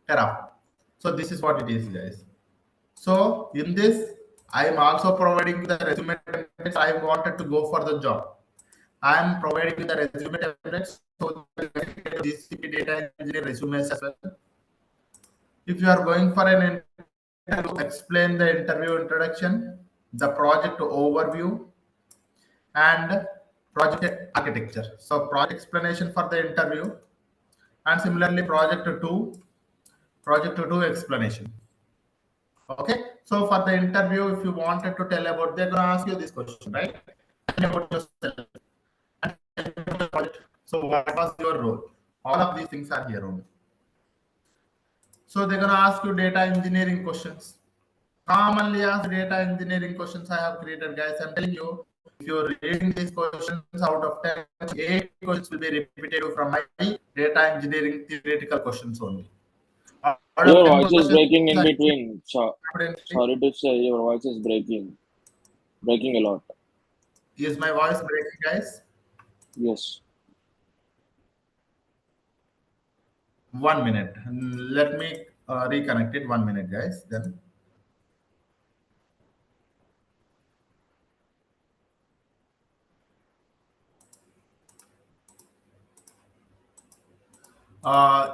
Terraform. So this is what it is, guys. So in this, I am also providing the resume templates. I wanted to go for the job. I am providing you the resume templates so that GCP data engineer resumes as well. If you are going for an interview, explain the interview introduction, the project overview, and project architecture. So project explanation for the interview, and similarly project two explanation. Okay, so for the interview, if you wanted to tell about, they're going to ask you this question, right? About yourself. So what was your role? All of these things are here only. So they're going to ask you data engineering questions. Commonly asked data engineering questions I have created, guys. I'm telling you, if you're reading these questions out of 10, 8 questions will be repetitive from my data engineering theoretical questions only. Your voice is breaking in between. Sorry to say, your voice is breaking a lot. Is my voice breaking, guys? Yes. 1 minute. Let me reconnect it. 1 minute, guys. Then.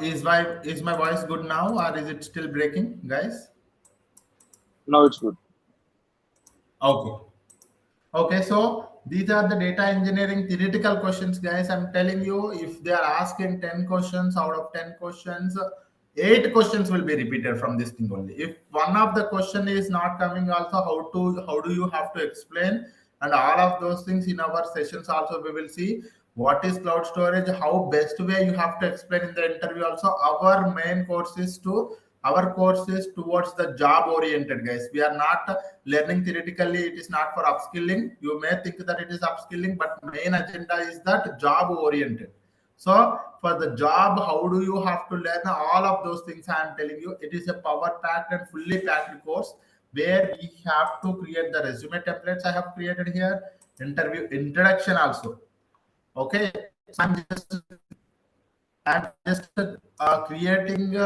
Is my voice good now, or is it still breaking, guys? Now it's good. Okay. Okay, so these are the data engineering theoretical questions, guys. I'm telling you, if they are asking 10 questions out of 10 questions, 8 questions will be repeated from this thing only. If one of the question is not coming, also how do you have to explain, and all of those things in our sessions also we will see what is cloud storage, how best way you have to explain in the interview. Also, our main course is to our course is towards the job oriented, guys. We are not learning theoretically. It is not for upskilling. You may think that it is upskilling, but main agenda is that job oriented. So for the job, how do you have to learn all of those things? I am telling you, it is a power packed and fully packed course where we have to create the resume templates I have created here, interview introduction also. Okay, so I'm just creating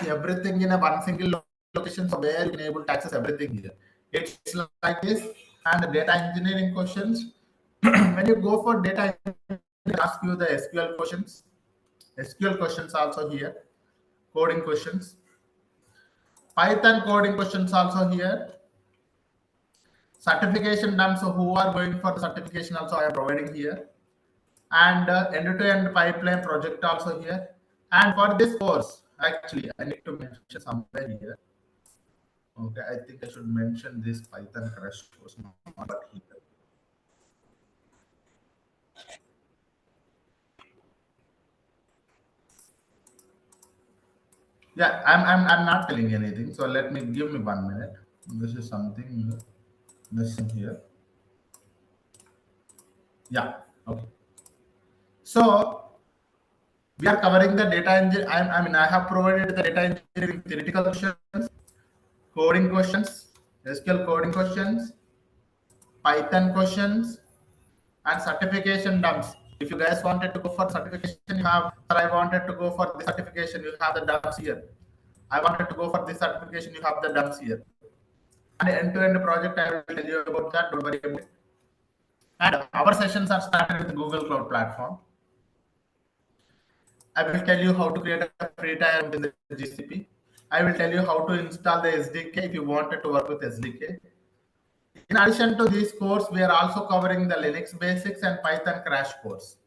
everything in a one single location, so where you can able to access everything here. It's like this. And data engineering questions. When you go for data engineering, ask you the SQL questions. SQL questions also here. Coding questions. Python coding questions also here. Certification done. So who are going for the certification also I am providing here. And end-to-end pipeline project also here. And for this course, actually, I need to mention somewhere here. Okay, I think I should mention this Python crash course. Not here. Yeah, I'm not telling anything. So let me give me 1 minute. This is something missing here. Yeah. Okay. So we are covering the data engine. I have provided the data engineering theoretical questions, coding questions, SQL coding questions, Python questions, and certification dumps. If you guys wanted to go for certification, you have. Sir, I wanted to go for the certification. You have the dumps here. I wanted to go for this certification. You have the dumps here. And end-to-end project, I will tell you about that. Don't worry about it. And our sessions are started with Google Cloud Platform. I will tell you how to create a free tier in the GCP. I will tell you how to install the SDK if you wanted to work with SDK. In addition to this course, we are also covering the Linux basics and Python crash course.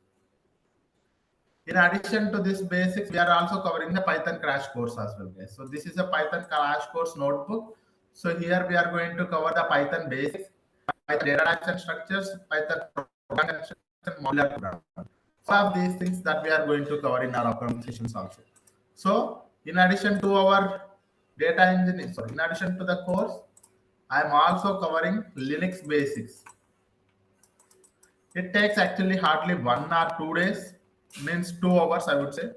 In addition to this basics, we are also covering the Python crash course as well, guys. So this is a Python crash course notebook. So here we are going to cover the Python basics, Python data types and structures, Python programming and modular programming. All of these things that we are going to cover in our upcoming sessions also. So in addition to our data engineering, sorry, in addition to the course, I am also covering Linux basics. It takes actually hardly 1 or 2 days, means 2 hours, I would say,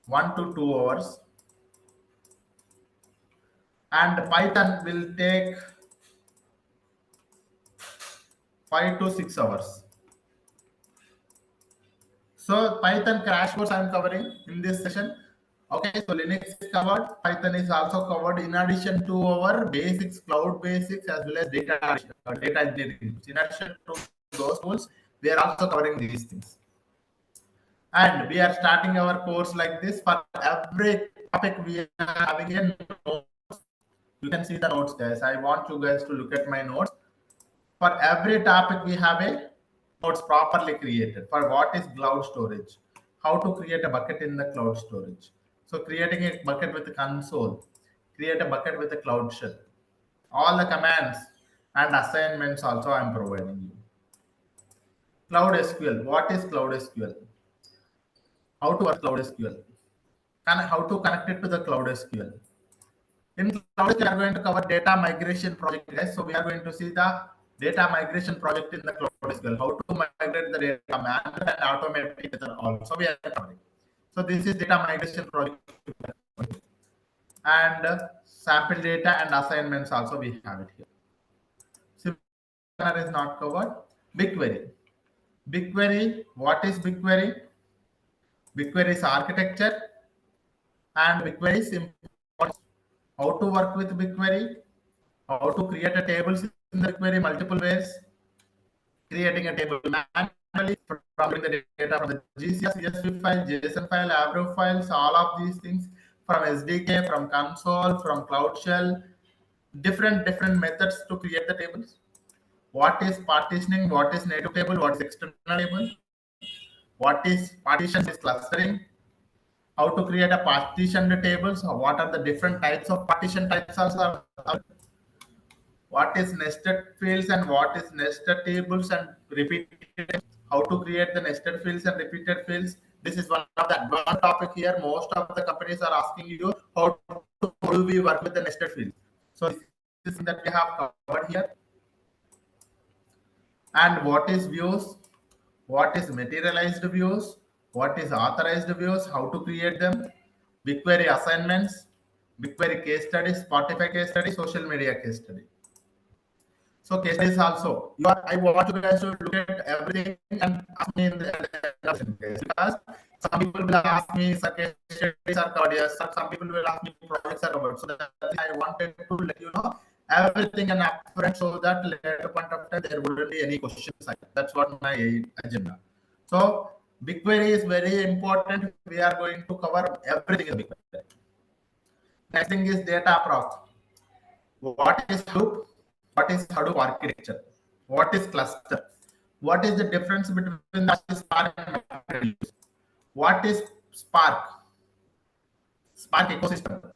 1 to 2 hours. And Python will take 5 to 6 hours. So Python crash course I'm covering in this session. Okay, so Linux is covered, Python is also covered in addition to our basics, cloud basics, as well as data engineering. In addition to those tools, we are also covering these things. And we are starting our course like this. For every topic, we are having a notes. You can see the notes, guys. I want you guys to look at my notes. For every topic, we have a notes properly created. For what is cloud storage, how to create a bucket in the cloud storage. So creating a bucket with a console, create a bucket with a cloud shell. All the commands and assignments also I'm providing you. Cloud SQL. What is Cloud SQL? How to work Cloud SQL? And how to connect it to the Cloud SQL? In Cloud, we are going to cover data migration project, guys. So we are going to see the data migration project in the Cloud SQL. How to migrate the data manual and automatic also we are covering. So this is data migration project, and sample data and assignments also we have it here. Similar is not covered. BigQuery. BigQuery. What is BigQuery? BigQuery is architecture, and BigQuery is important. How to work with BigQuery, how to create a tables in the BigQuery multiple ways, creating a table manually from the data from the GCP file, JSON file, Avro files, all of these things from SDK, from console, from Cloud Shell, different methods to create the tables. what is partitioning, what is native table, what is external table, what is partition, is clustering, how to create a partitioned tables, what are the different types of partition types also, what is nested fields and what is nested tables and repeated tables, how to create the nested fields and repeated fields. This is one of the advanced topic here. Most of the companies are asking you how do we work with the nested fields. So this is something that we have covered here. And what is views, what is materialized views, what is authorized views, how to create them, BigQuery assignments, BigQuery case study, Spotify case study, social media case study. So case studies also. I want you guys to look at everything and ask me in the because some people will ask me, sir, case studies are covered. Yes, some people will ask me projects are covered. So that I wanted to let you know everything and upfront so that later point of time there wouldn't be any questions. That's what my agenda. So BigQuery is very important. We are going to cover everything in BigQuery. Next thing is data proc. What is Hadoop? What is Hadoop architecture? What is cluster? What is the difference between the Spark and MapReduce? What is Spark? Spark ecosystem.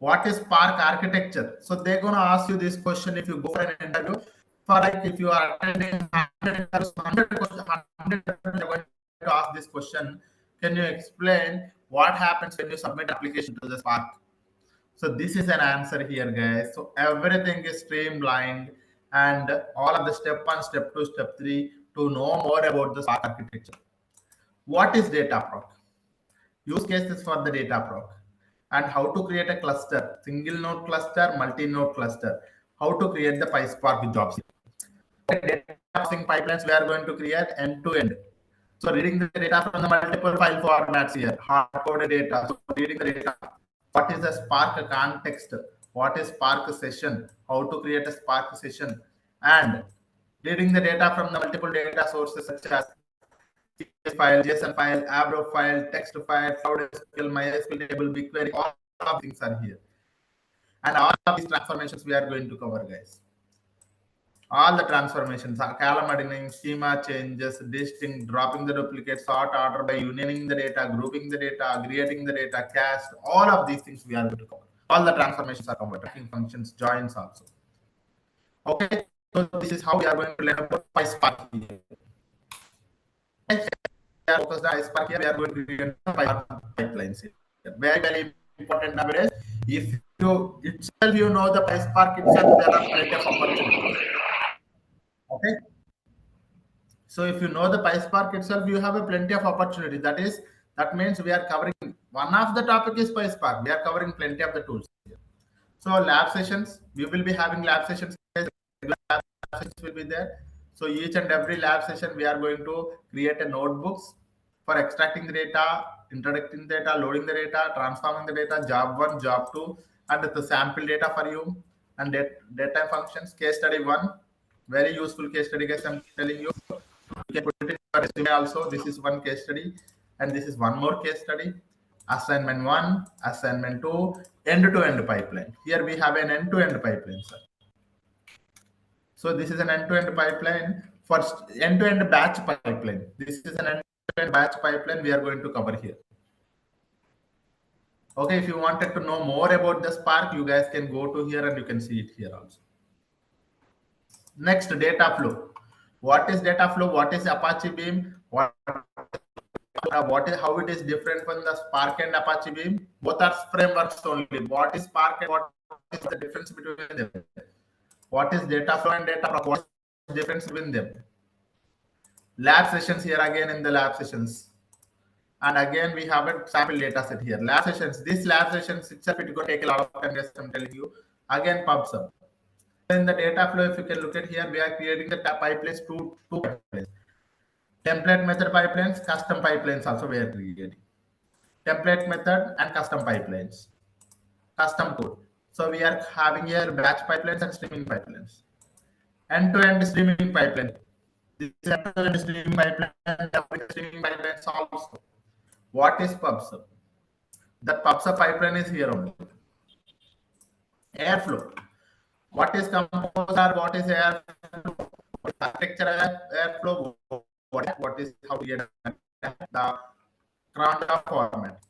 What is Spark architecture? So they're gonna ask you this question if you go for an interview. For like if you are attending 100 interviews, 100 questions, 100 they're going to ask this question. Can you explain what happens when you submit application to the Spark? So this is an answer here, guys. So everything is streamlined and all of the step 1, step 2, step 3 to know more about the Spark architecture. What is data proc? Use cases for the data proc and how to create a cluster, single node cluster, multi-node cluster, how to create the PySpark jobs. Data processing pipelines we are going to create end to end. So reading the data from the multiple file formats here, hard-coded data. So reading the data. What is a Spark context? What is Spark session? How to create a Spark session? And reading the data from the multiple data sources such as CSV file, JSON file, Avro file, text file, Cloud SQL, MySQL table, BigQuery, all of things are here. And all of these transformations we are going to cover, guys. All the transformations, column adding, schema changes, distinct, dropping the duplicate, sort order by unioning the data, grouping the data, aggregating the data, cast, all of these things we are going to cover. All the transformations are covered, tracking functions, joins also. Okay, so this is how we are going to learn about PySpark here. We are focused on PySpark here, we are going to create PySpark pipelines here. Very, very important nowadays. If you itself you know the PySpark itself, there are plenty of opportunities. Okay. So if you know the PySpark itself, you have a plenty of opportunity. That means we are covering one of the topic is PySpark. We are covering plenty of the tools here. So lab sessions, we will be having lab sessions. Lab sessions will be there. So each and every lab session, we are going to create a notebooks for extracting the data, introducing the data, loading the data, transforming the data, job 1, job 2, and the sample data for you, and data functions. Case study 1, very useful case study, guys. I'm telling you. You can put it in your resume also. This is one case study, and this is one more case study. Assignment 1, assignment 2, end-to-end pipeline. Here we have an end-to-end pipeline, sir. So this is an end-to-end pipeline for end-to-end batch pipeline. This is an end-to-end batch pipeline we are going to cover here. Okay, if you wanted to know more about the Spark, you guys can go to here and you can see it here also. Next, data flow. What is data flow? What is Apache Beam? How it is different from the Spark and Apache Beam? Both are frameworks only. What is Spark and what is the difference between them? What is data flow and data flow? What is the difference between them? Lab sessions here again in the lab sessions. And again, we have a sample data set here. Lab sessions. This lab sessions itself, it will take a lot of time, yes, I'm telling you. Again, PubSub. In the data flow, if you can look at here, we are creating the pipelines, two pipelines. Template method pipelines, custom pipelines also we are creating. Template method and custom pipelines. Custom code. So we are having here batch pipelines and streaming pipelines. End-to-end streaming pipeline. This is end-to-end streaming pipeline and streaming pipelines also. What is PubSub? The PubSub pipeline is here only. Airflow. What is composer? What is airflow? architecture airflow, what is how to get the Kranda format.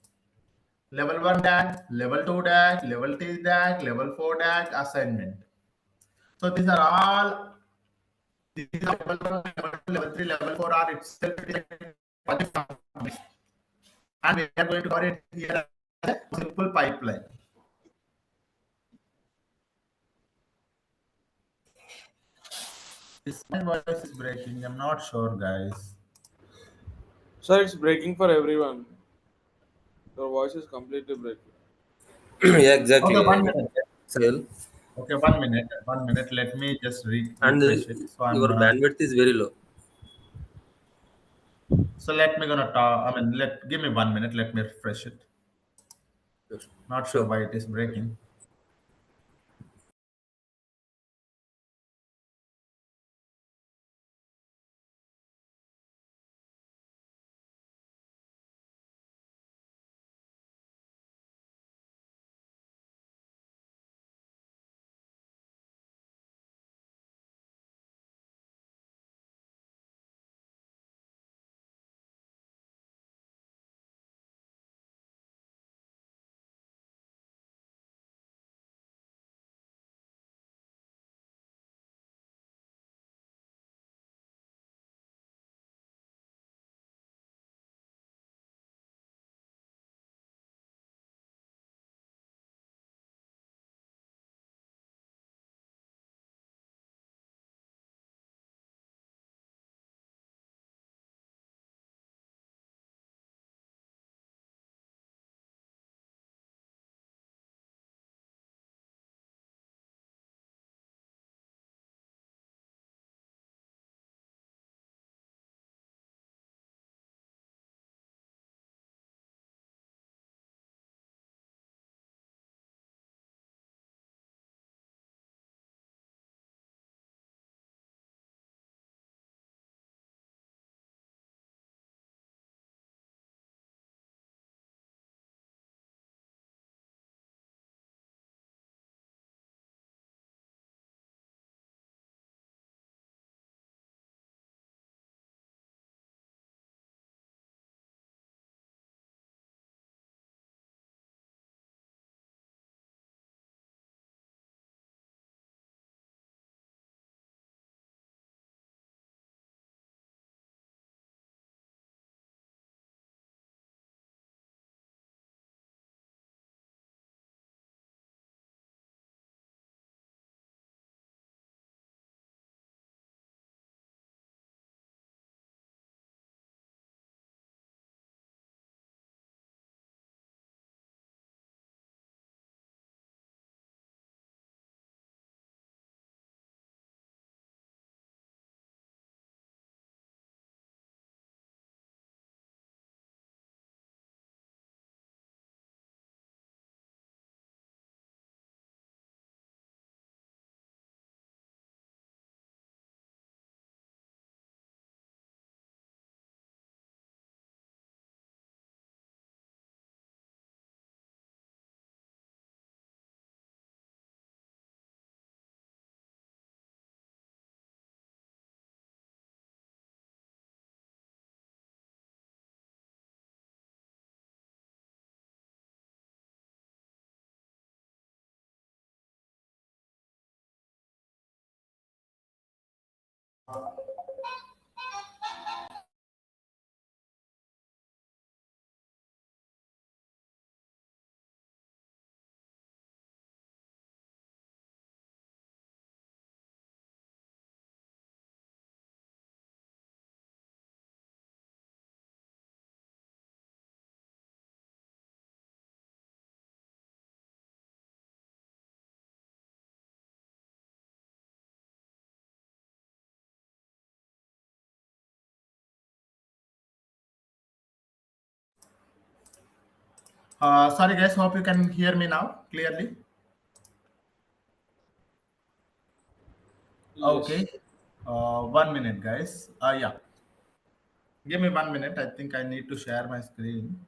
Level 1 DAG, level 2 DAG, level 3 DAG, level 4 DAG assignment. So these are all these are level 1, level 2, level 3, level 4 are itself project, and we are going to cover it here as a simple pipeline. This my voice is breaking. I'm not sure, guys. Sir, it's breaking for everyone. Your voice is completely breaking. Yeah, Okay, exactly. one minute. Sahil. Okay, 1 minute. 1 minute. Let me just And refresh it. So I'm your gonna. bandwidth is very low. So let me gonna talk. I mean, give me 1 minute. Let me refresh it. Sure. Not sure Sure. why it is breaking. Sorry, guys. Hope you can hear me now clearly. Yes. Okay. 1 minute, guys. Yeah. Give me 1 minute. I think I need to share my screen.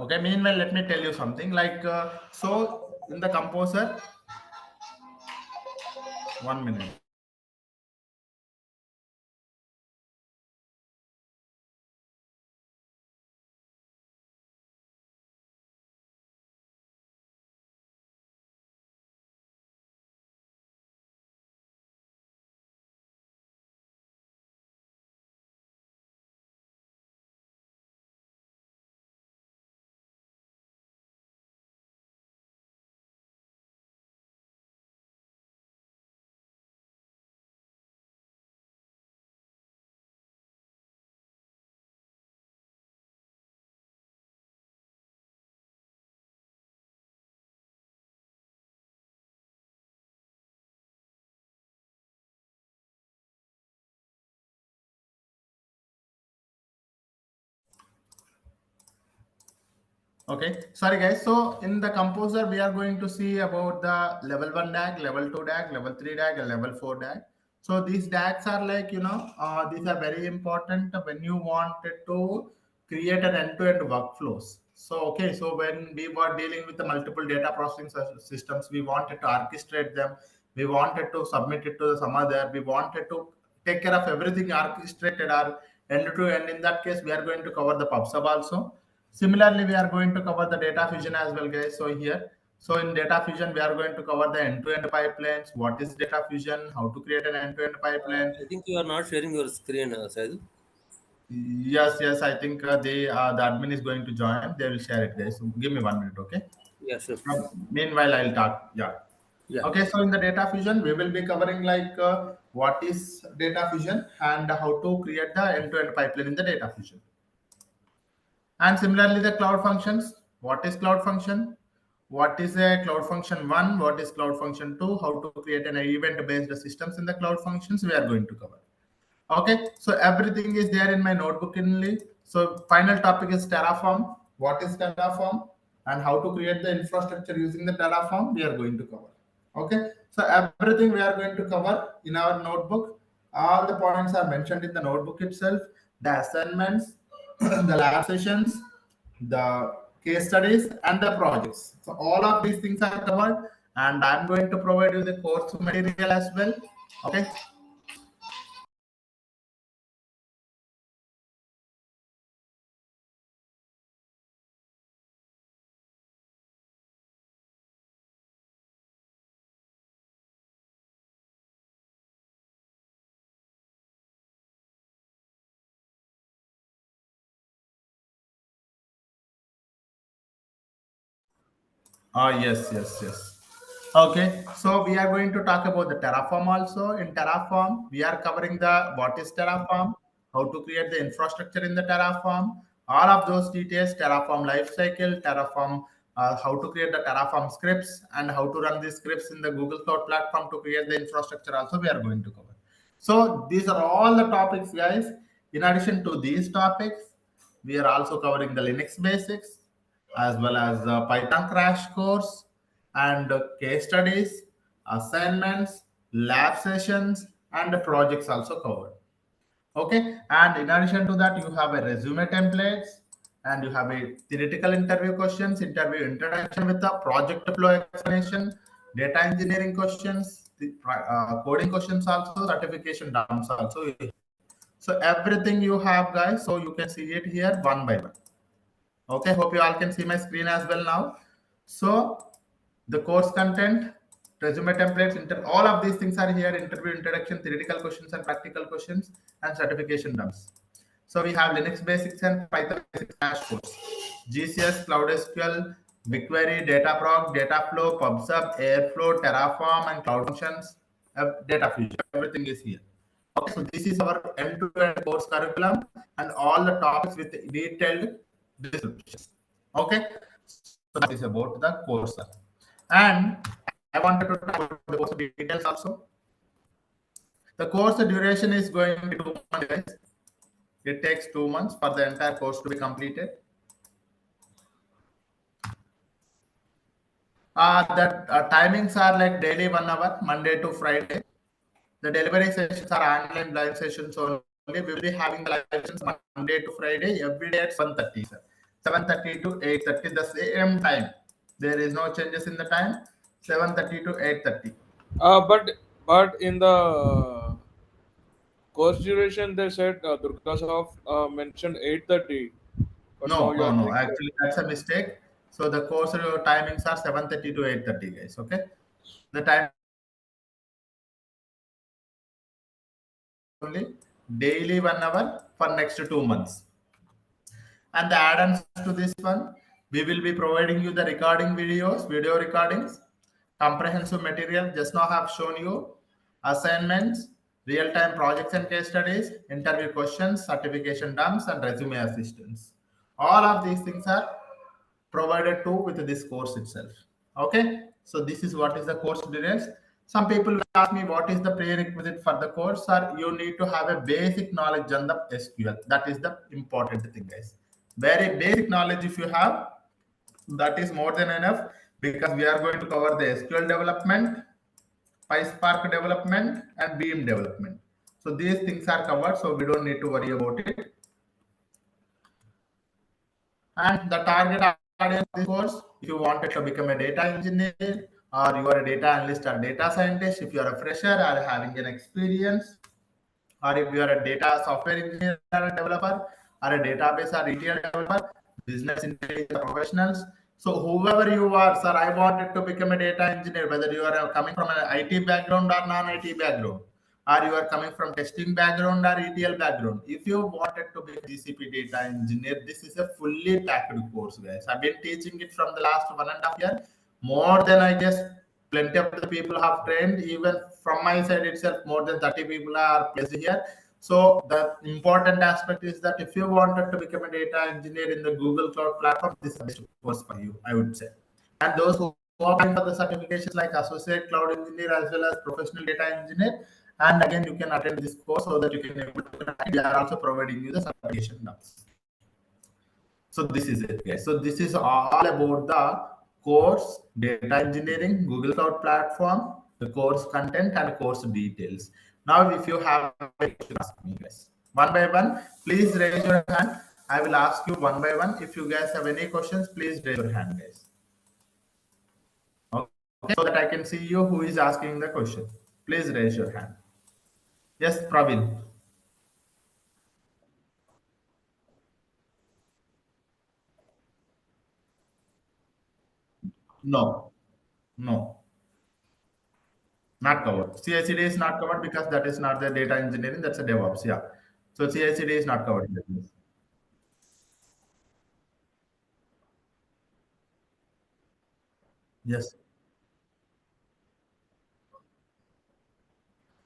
Okay, meanwhile, let me tell you something like so in the composer, 1 minute. Okay, sorry guys. So in the composer, we are going to see about the level 1 DAG, level 2 DAG, level 3 DAG, and level 4 DAG. So these DAGs are like, these are very important when you wanted to create an end-to-end workflows. So, okay, so when we were dealing with the multiple data processing systems, we wanted to orchestrate them. We wanted to submit it to some other. We wanted to take care of everything orchestrated or end-to-end. In that case, we are going to cover the PubSub also. Similarly, we are going to cover the data fusion as well, guys. So here, so in data fusion, we are going to cover the end-to-end pipelines. What is data fusion? How to create an end-to-end pipeline? I think you are not sharing your screen, Saidhul. Yes, yes. I think the admin is going to join. They will share it, guys. So give me 1 minute, okay? Yeah, sure. Meanwhile, I'll talk. Yeah. Yeah. Okay. So in the data fusion, we will be covering like what is data fusion and how to create the end-to-end pipeline in the data fusion. And similarly, the cloud functions. What is cloud function? What is a cloud function one? What is cloud function two? How to create an event-based systems in the cloud functions? We are going to cover. Okay, so everything is there in my notebook only. So final topic is Terraform. What is Terraform and how to create the infrastructure using the Terraform? We are going to cover. Okay, so everything we are going to cover in our notebook. All the points are mentioned in the notebook itself. The assignments, the lab sessions, the case studies, and the projects. So all of these things are covered, and I'm going to provide you the course material as well. Okay. Yes, yes, yes. Okay, so we are going to talk about the Terraform also. In Terraform, we are covering the what is Terraform, how to create the infrastructure in the Terraform, all of those details, Terraform lifecycle, Terraform, how to create the Terraform scripts, and how to run these scripts in the Google Cloud platform to create the infrastructure. Also, we are going to cover. So these are all the topics, guys. In addition to these topics, we are also covering the Linux basics as well as the Python crash course and case studies, assignments, lab sessions, and the projects also covered. Okay, and in addition to that, you have a resume templates and you have a theoretical interview questions, interview introduction with the project flow explanation, data engineering questions, the coding questions also, certification dumps also. So everything you have, guys. So you can see it here one by one. Okay, hope you all can see my screen as well now. So the course content, resume templates, all of these things are here, interview introduction, theoretical questions and practical questions, and certification dumps. So we have Linux basics and Python basics crash course, GCS, Cloud SQL, BigQuery, Dataproc, Dataflow, PubSub, Airflow, Terraform, and Cloud Functions, Data Fusion. Everything is here. Okay, so this is our end-to-end course curriculum and all the topics with detailed descriptions. Okay, so that is about the course. And I wanted to talk about the course details also. The course duration is going to be 2 months, guys. It takes 2 months for the entire course to be completed. The timings are like daily 1 hour, Monday to Friday. The delivery sessions are online live sessions only. We will be having the live sessions Monday to Friday every day at 1:30, sir. 7:30 to 8:30, the same time. There is no changes in the time. 7:30 to 8:30. But in the course duration, they said DurgaSoft mentioned 8:30, but now No, you no, are no. saying Actually, that's a mistake. So the course timings are 7:30 to 8:30, guys. Okay. The timings are only daily 1 hour for next 2 months. And the add-ons to this one, we will be providing you the recording videos, video recordings, comprehensive material. Just now I have shown you assignments, real-time projects and case studies, interview questions, certification dumps, and resume assistance. All of these things are provided to with this course itself. Okay, so this is what is the course details. Some people will ask me what is the prerequisite for the course, or you need to have a basic knowledge on the SQL. That is the important thing, guys. Very basic knowledge if you have, that is more than enough, because we are going to cover the SQL development, PySpark development, and Beam development. So these things are covered, so we don't need to worry about it. And the target audience of this course, if you wanted to become a data engineer, or you are a data analyst or data scientist, if you are a fresher or having an experience, or if you are a data software engineer or a developer, or a database or ETL developer, business intelligence professionals. So whoever you are, sir, I wanted to become a data engineer, whether you are coming from an IT background or non-IT background, or you are coming from testing background or ETL background. If you wanted to be a GCP data engineer, this is a fully packed course, guys. I've been teaching it from the last 1.5 years. More than, I guess, plenty of the people have trained. Even from my side itself, more than 30 people are placed here. So the important aspect is that if you wanted to become a data engineer in the Google Cloud platform, this is the best course for you, I would say. And those who are applying for the certifications like Associate Cloud Engineer as well as Professional Data Engineer, and again, you can attend this course so that you can able to. We are also providing you the certification notes. So this is it, guys. So this is all about the course, data engineering, Google Cloud platform, the course content, and course details. Now, if you have any questions, ask me, guys. One by one, please raise your hand. I will ask you one by one. If you guys have any questions, please raise your hand, guys. Okay, so that I can see you who is asking the question. Please raise your hand. Yes, Praveen. No, no. Not covered. CI/CD is not covered because that is not the data engineering. That's a DevOps. Yeah. So CI/CD is not covered. Yes.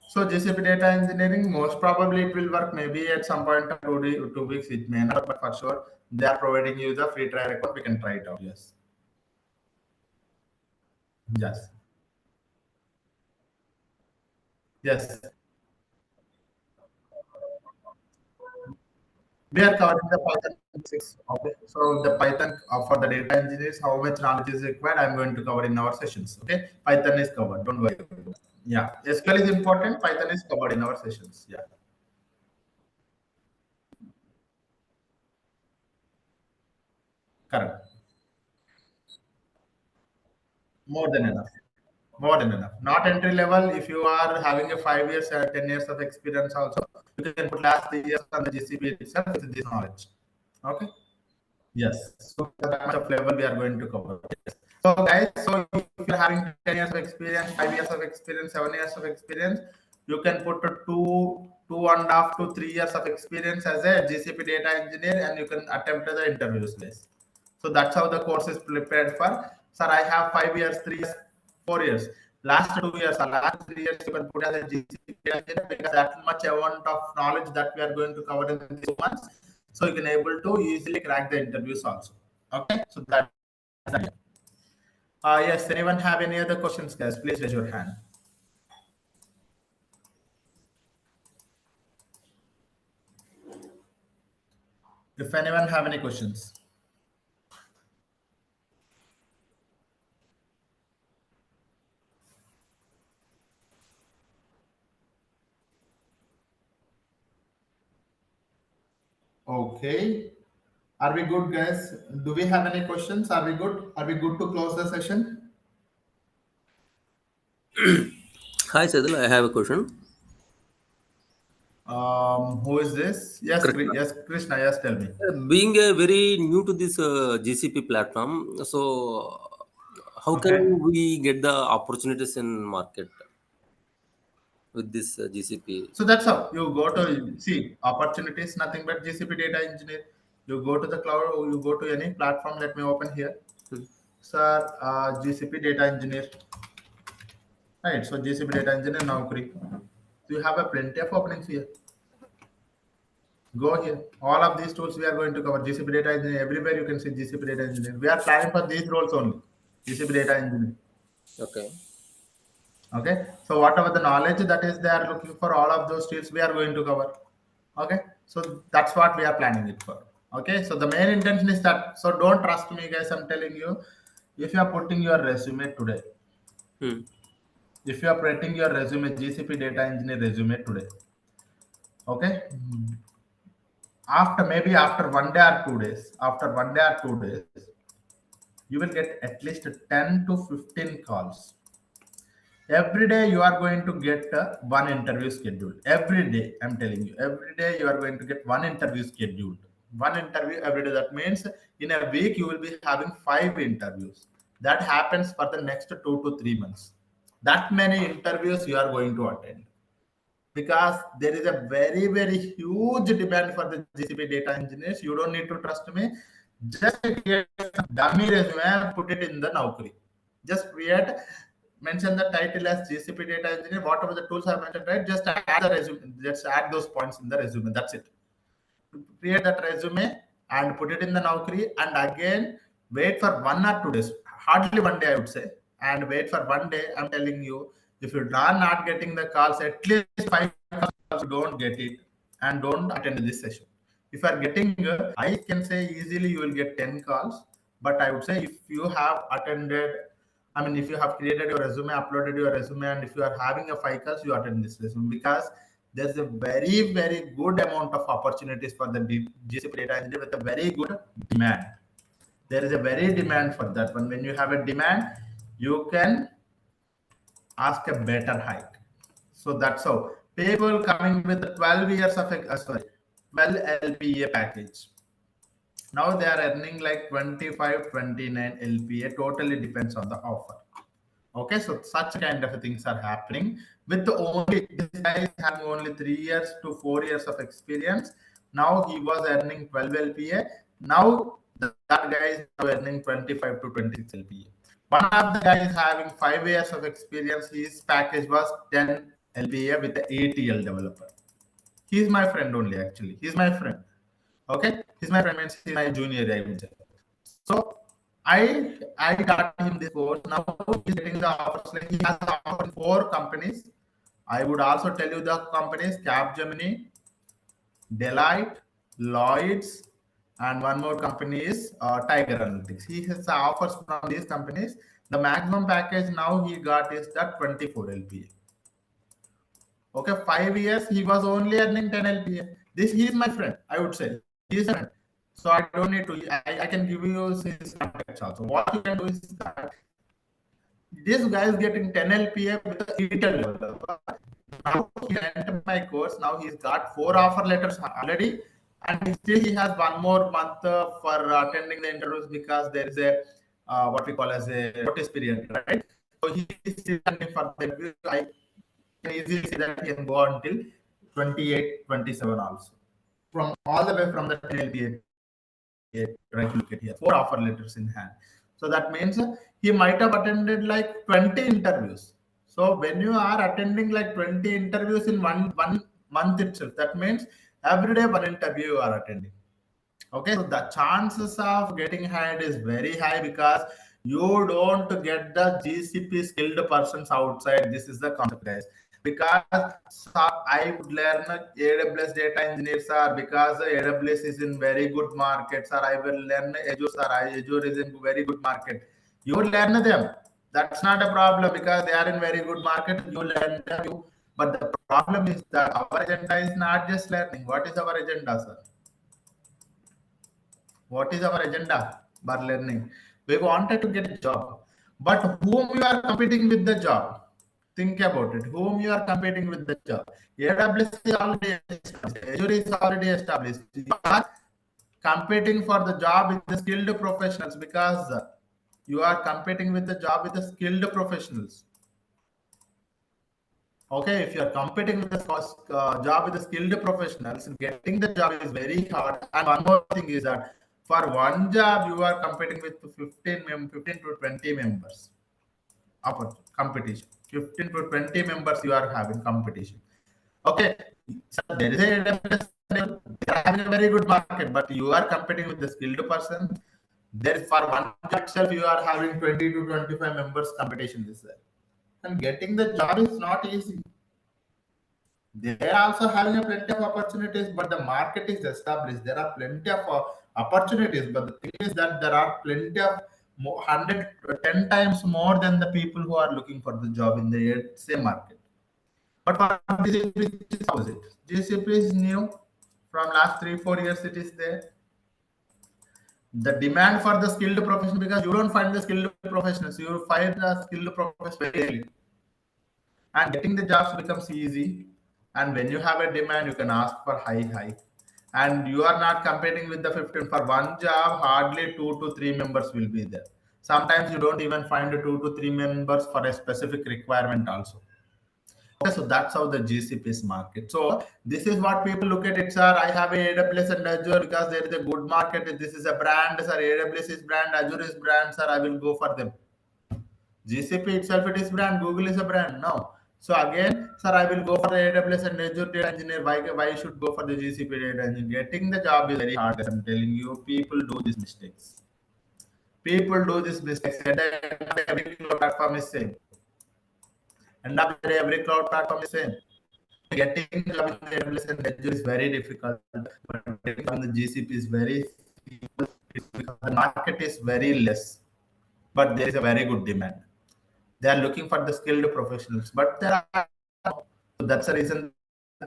So GCP data engineering, most probably it will work maybe at some point of 2 weeks. It may not, but for sure they are providing you the free trial account. We can try it out. Yes. Yes. Yes. We are covering the Python 6. Okay. So the Python for the data engineers, how much knowledge is required, I'm going to cover in our sessions. Okay. Python is covered. Don't worry. Yeah. SQL is important. Python is covered in our sessions. Yeah. Correct. More than enough. More than enough. Not entry level. If you are having a 5 years or 10 years of experience, also you can put last 3 years on the GCP itself with this knowledge. Okay. Yes. So that much of level we are going to cover. Yes. So guys, so if you're having 10 years of experience, 5 years of experience, 7 years of experience, you can put a 2.5 to 3 years of experience as a GCP data engineer, and you can attempt the interviews, guys. So that's how the course is prepared for. Sir, I have 5 years, 3 years, 4 years. Last 2 years or last 3 years, you can put as a GCP engineer, because that much amount of knowledge that we are going to cover in these months. So you can able to easily crack the interviews also. Okay, so that's that. Yes, anyone have any other questions, guys? Please raise your hand. If anyone have any questions. Okay. Are we good, guys? Do we have any questions? Are we good? Are we good to close the session? Hi, Saidhul. I have a question. Who is this? Yes, Krishna. Yes, Krishna. Yes, tell me. Being very new to this GCP platform, so how Okay. can we get the opportunities in market with this GCP? So that's how you go to see opportunities, nothing but GCP data engineer. You go to the cloud or you go to any platform. Let me open here. Hmm. Sir, GCP data engineer. Right. So GCP data engineer now. So you have a plenty of openings here. Go here. All of these tools we are going to cover. GCP data engineer. Everywhere you can see GCP data engineer. We are planning for these roles only. GCP data engineer. Okay. Okay. So whatever the knowledge that is they are looking for, all of those tools we are going to cover. Okay. So that's what we are planning it for. Okay. So the main intention is that. So don't trust me, guys. I'm telling you, if you are putting your resume today, Hmm. if you are putting your resume, GCP data engineer resume today, okay, after maybe after 1 day or 2 days, after 1 day or 2 days, you will get at least 10 to 15 calls. Every day you are going to get one interview scheduled. Every day, I'm telling you, every day you are going to get one interview scheduled. One interview every day. That means in a week you will be having 5 interviews. That happens for the next 2 to 3 months. That many interviews you are going to attend, because there is a very very huge demand for the GCP data engineers. You don't need to trust me. Just create some dummy resume and put it in the Naukri. Just create, mention the title as GCP data engineer. Whatever the tools are mentioned, right? Just add the resume. Just add those points in the resume. That's it. Create that resume and put it in the Naukri, and again wait for 1 or 2 days, hardly 1 day, I would say, and wait for 1 day. I'm telling you, if you are not getting the calls, at least 5 calls, don't get it and don't attend this session. If you are getting, I can say easily you will get 10 calls, but I would say if you have attended, I mean, if you have created your resume, uploaded your resume, and if you are having a 5 calls, you attend this resume, because there's a very, very good amount of opportunities for the GCP data engineer with a very good demand. There is a very demand for that one. When you have a demand, you can ask a better hike. So that's how people coming with 12 years of, sorry, 12 LPA package. Now they are earning like 25, 29 LPA. Totally depends on the offer. Okay, so such kind of things are happening with the only, this guy is having only 3 years to 4 years of experience. Now he was earning 12 LPA. Now that guy is now earning 25 to 26 LPA. One of the guys having 5 years of experience, his package was 10 LPA with the ATL developer. He's my friend only, actually. He's my friend. Okay, he's my friend, means he's my junior, I would say. So I got him this course. Now he's getting the offers. Like he has the offer in 4 companies. I would also tell you the companies: Capgemini, Deloitte, Lloyd's, and one more company is Tiger Analytics. He has the offers from these companies. The maximum package now he got is that 24 LPA. Okay, 5 years he was only earning 10 LPA. This he is my friend, I would say. He is a friend. So I don't need to. I can give you his contacts also. What you can do is that this guy is getting 10 LPA with the ETL developer. Now he entered my course. Now he's got 4 offer letters already, and still he has 1 more month for attending the interviews, because there is a what we call as a notice period, right? So he is still attending for the interview. I can easily see that he can go until 28, 27 also. From all the way from the 10 LPA to 28, right? Look at here, 4 offer letters in hand. So that means he might have attended like 20 interviews. So when you are attending like 20 interviews in one month itself, that means every day one interview you are attending. Okay, so the chances of getting hired is very high, because you don't get the GCP skilled persons outside. This is the concept, guys. Because I would learn AWS data engineers, sir, because AWS is in very good market, sir. I will learn Azure, sir. Azure is in very good market. You learn them. That's not a problem, because they are in very good market. You learn them. But the problem is that our agenda is not just learning. What is our agenda, sir? What is our agenda for learning? We wanted to get a job. But whom you are competing with the job? Think about it. Whom you are competing with the job? AWS is already established. Azure is already established. You are competing for the job with the skilled professionals because you are competing with the job with the skilled professionals. Okay, if you are competing with the job with the skilled professionals, getting the job is very hard. And one more thing is that for one job, you are competing with 15 to 20 members. Competition. 15 to 20 members you are having competition. Okay, so there is they are having a very good market, but you are competing with the skilled person. There for one job itself, you are having 20 to 25 members competition is there. And getting the job is not easy. They are also having a plenty of opportunities, but the market is established. There are plenty of opportunities, but the thing is that there are plenty of 10 times more than the people who are looking for the job in the same market. But for GCP, it is opposite. GCP is new from last 3-4 years. It is there. The demand for the skilled profession, because you don't find the skilled professionals, you find the skilled professionals very early, and getting the jobs becomes easy. And when you have a demand, you can ask for high, and you are not competing with the 15 for one job. Hardly 2 to 3 members will be there. Sometimes you don't even find 2 to 3 members for a specific requirement also. Okay, so that's how the GCP is market. So this is what people look at it, sir. I have a AWS and Azure because there is a good market. This is a brand, sir. AWS is brand, Azure is brand, sir. I will go for them. GCP itself, it is brand. Google is a brand. No. So again, sir, I will go for the AWS and Azure data engineer. Why you should go for the GCP data engineer? Getting the job is very hard. I'm telling you, people do these mistakes. People do these mistakes. And every platform is same. And every cloud platform is same. Getting the job in AWS and Azure is very difficult, but getting from the GCP is very simple because the market is very less, but there is a very good demand. They are looking for the skilled professionals, but there are so that's the reason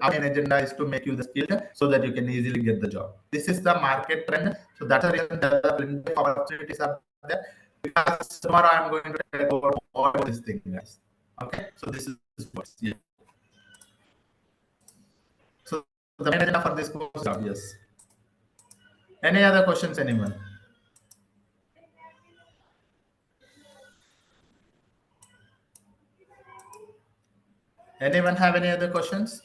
our main agenda is to make you the skilled so that you can easily get the job. This is the market trend. So that's the reason there are plenty of opportunities are there. Because tomorrow I'm going to talk about all this thing, guys. Okay, so this is what. Yeah. So the main agenda for this course is obvious. Any other questions, anyone? Anyone have any other questions?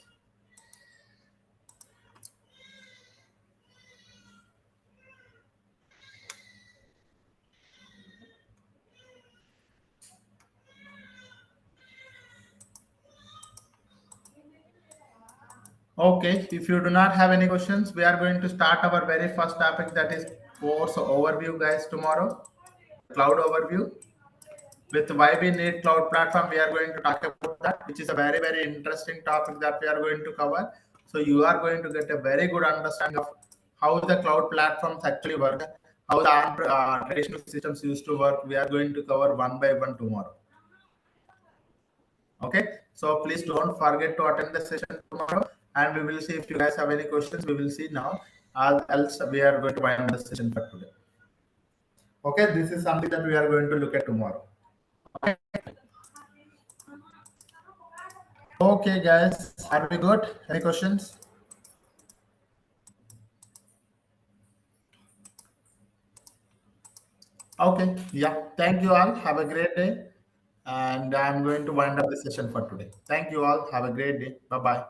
Okay, if you do not have any questions, we are going to start our very first topic, that is course overview, guys, tomorrow. Cloud overview. With why we need cloud platform, we are going to talk about that, which is a very interesting topic that we are going to cover. So you are going to get a very good understanding of how the cloud platforms actually work, how the traditional systems used to work. We are going to cover one by one tomorrow. Okay, so please don't forget to attend the session tomorrow, and we will see if you guys have any questions. We will see now. Else we are going to wind the session for today. Okay, this is something that we are going to look at tomorrow. Okay. Okay, guys, are we good? Any questions? Okay, yeah. Thank you all. Have a great day. And I'm going to wind up the session for today. Thank you all. Have a great day. Bye bye.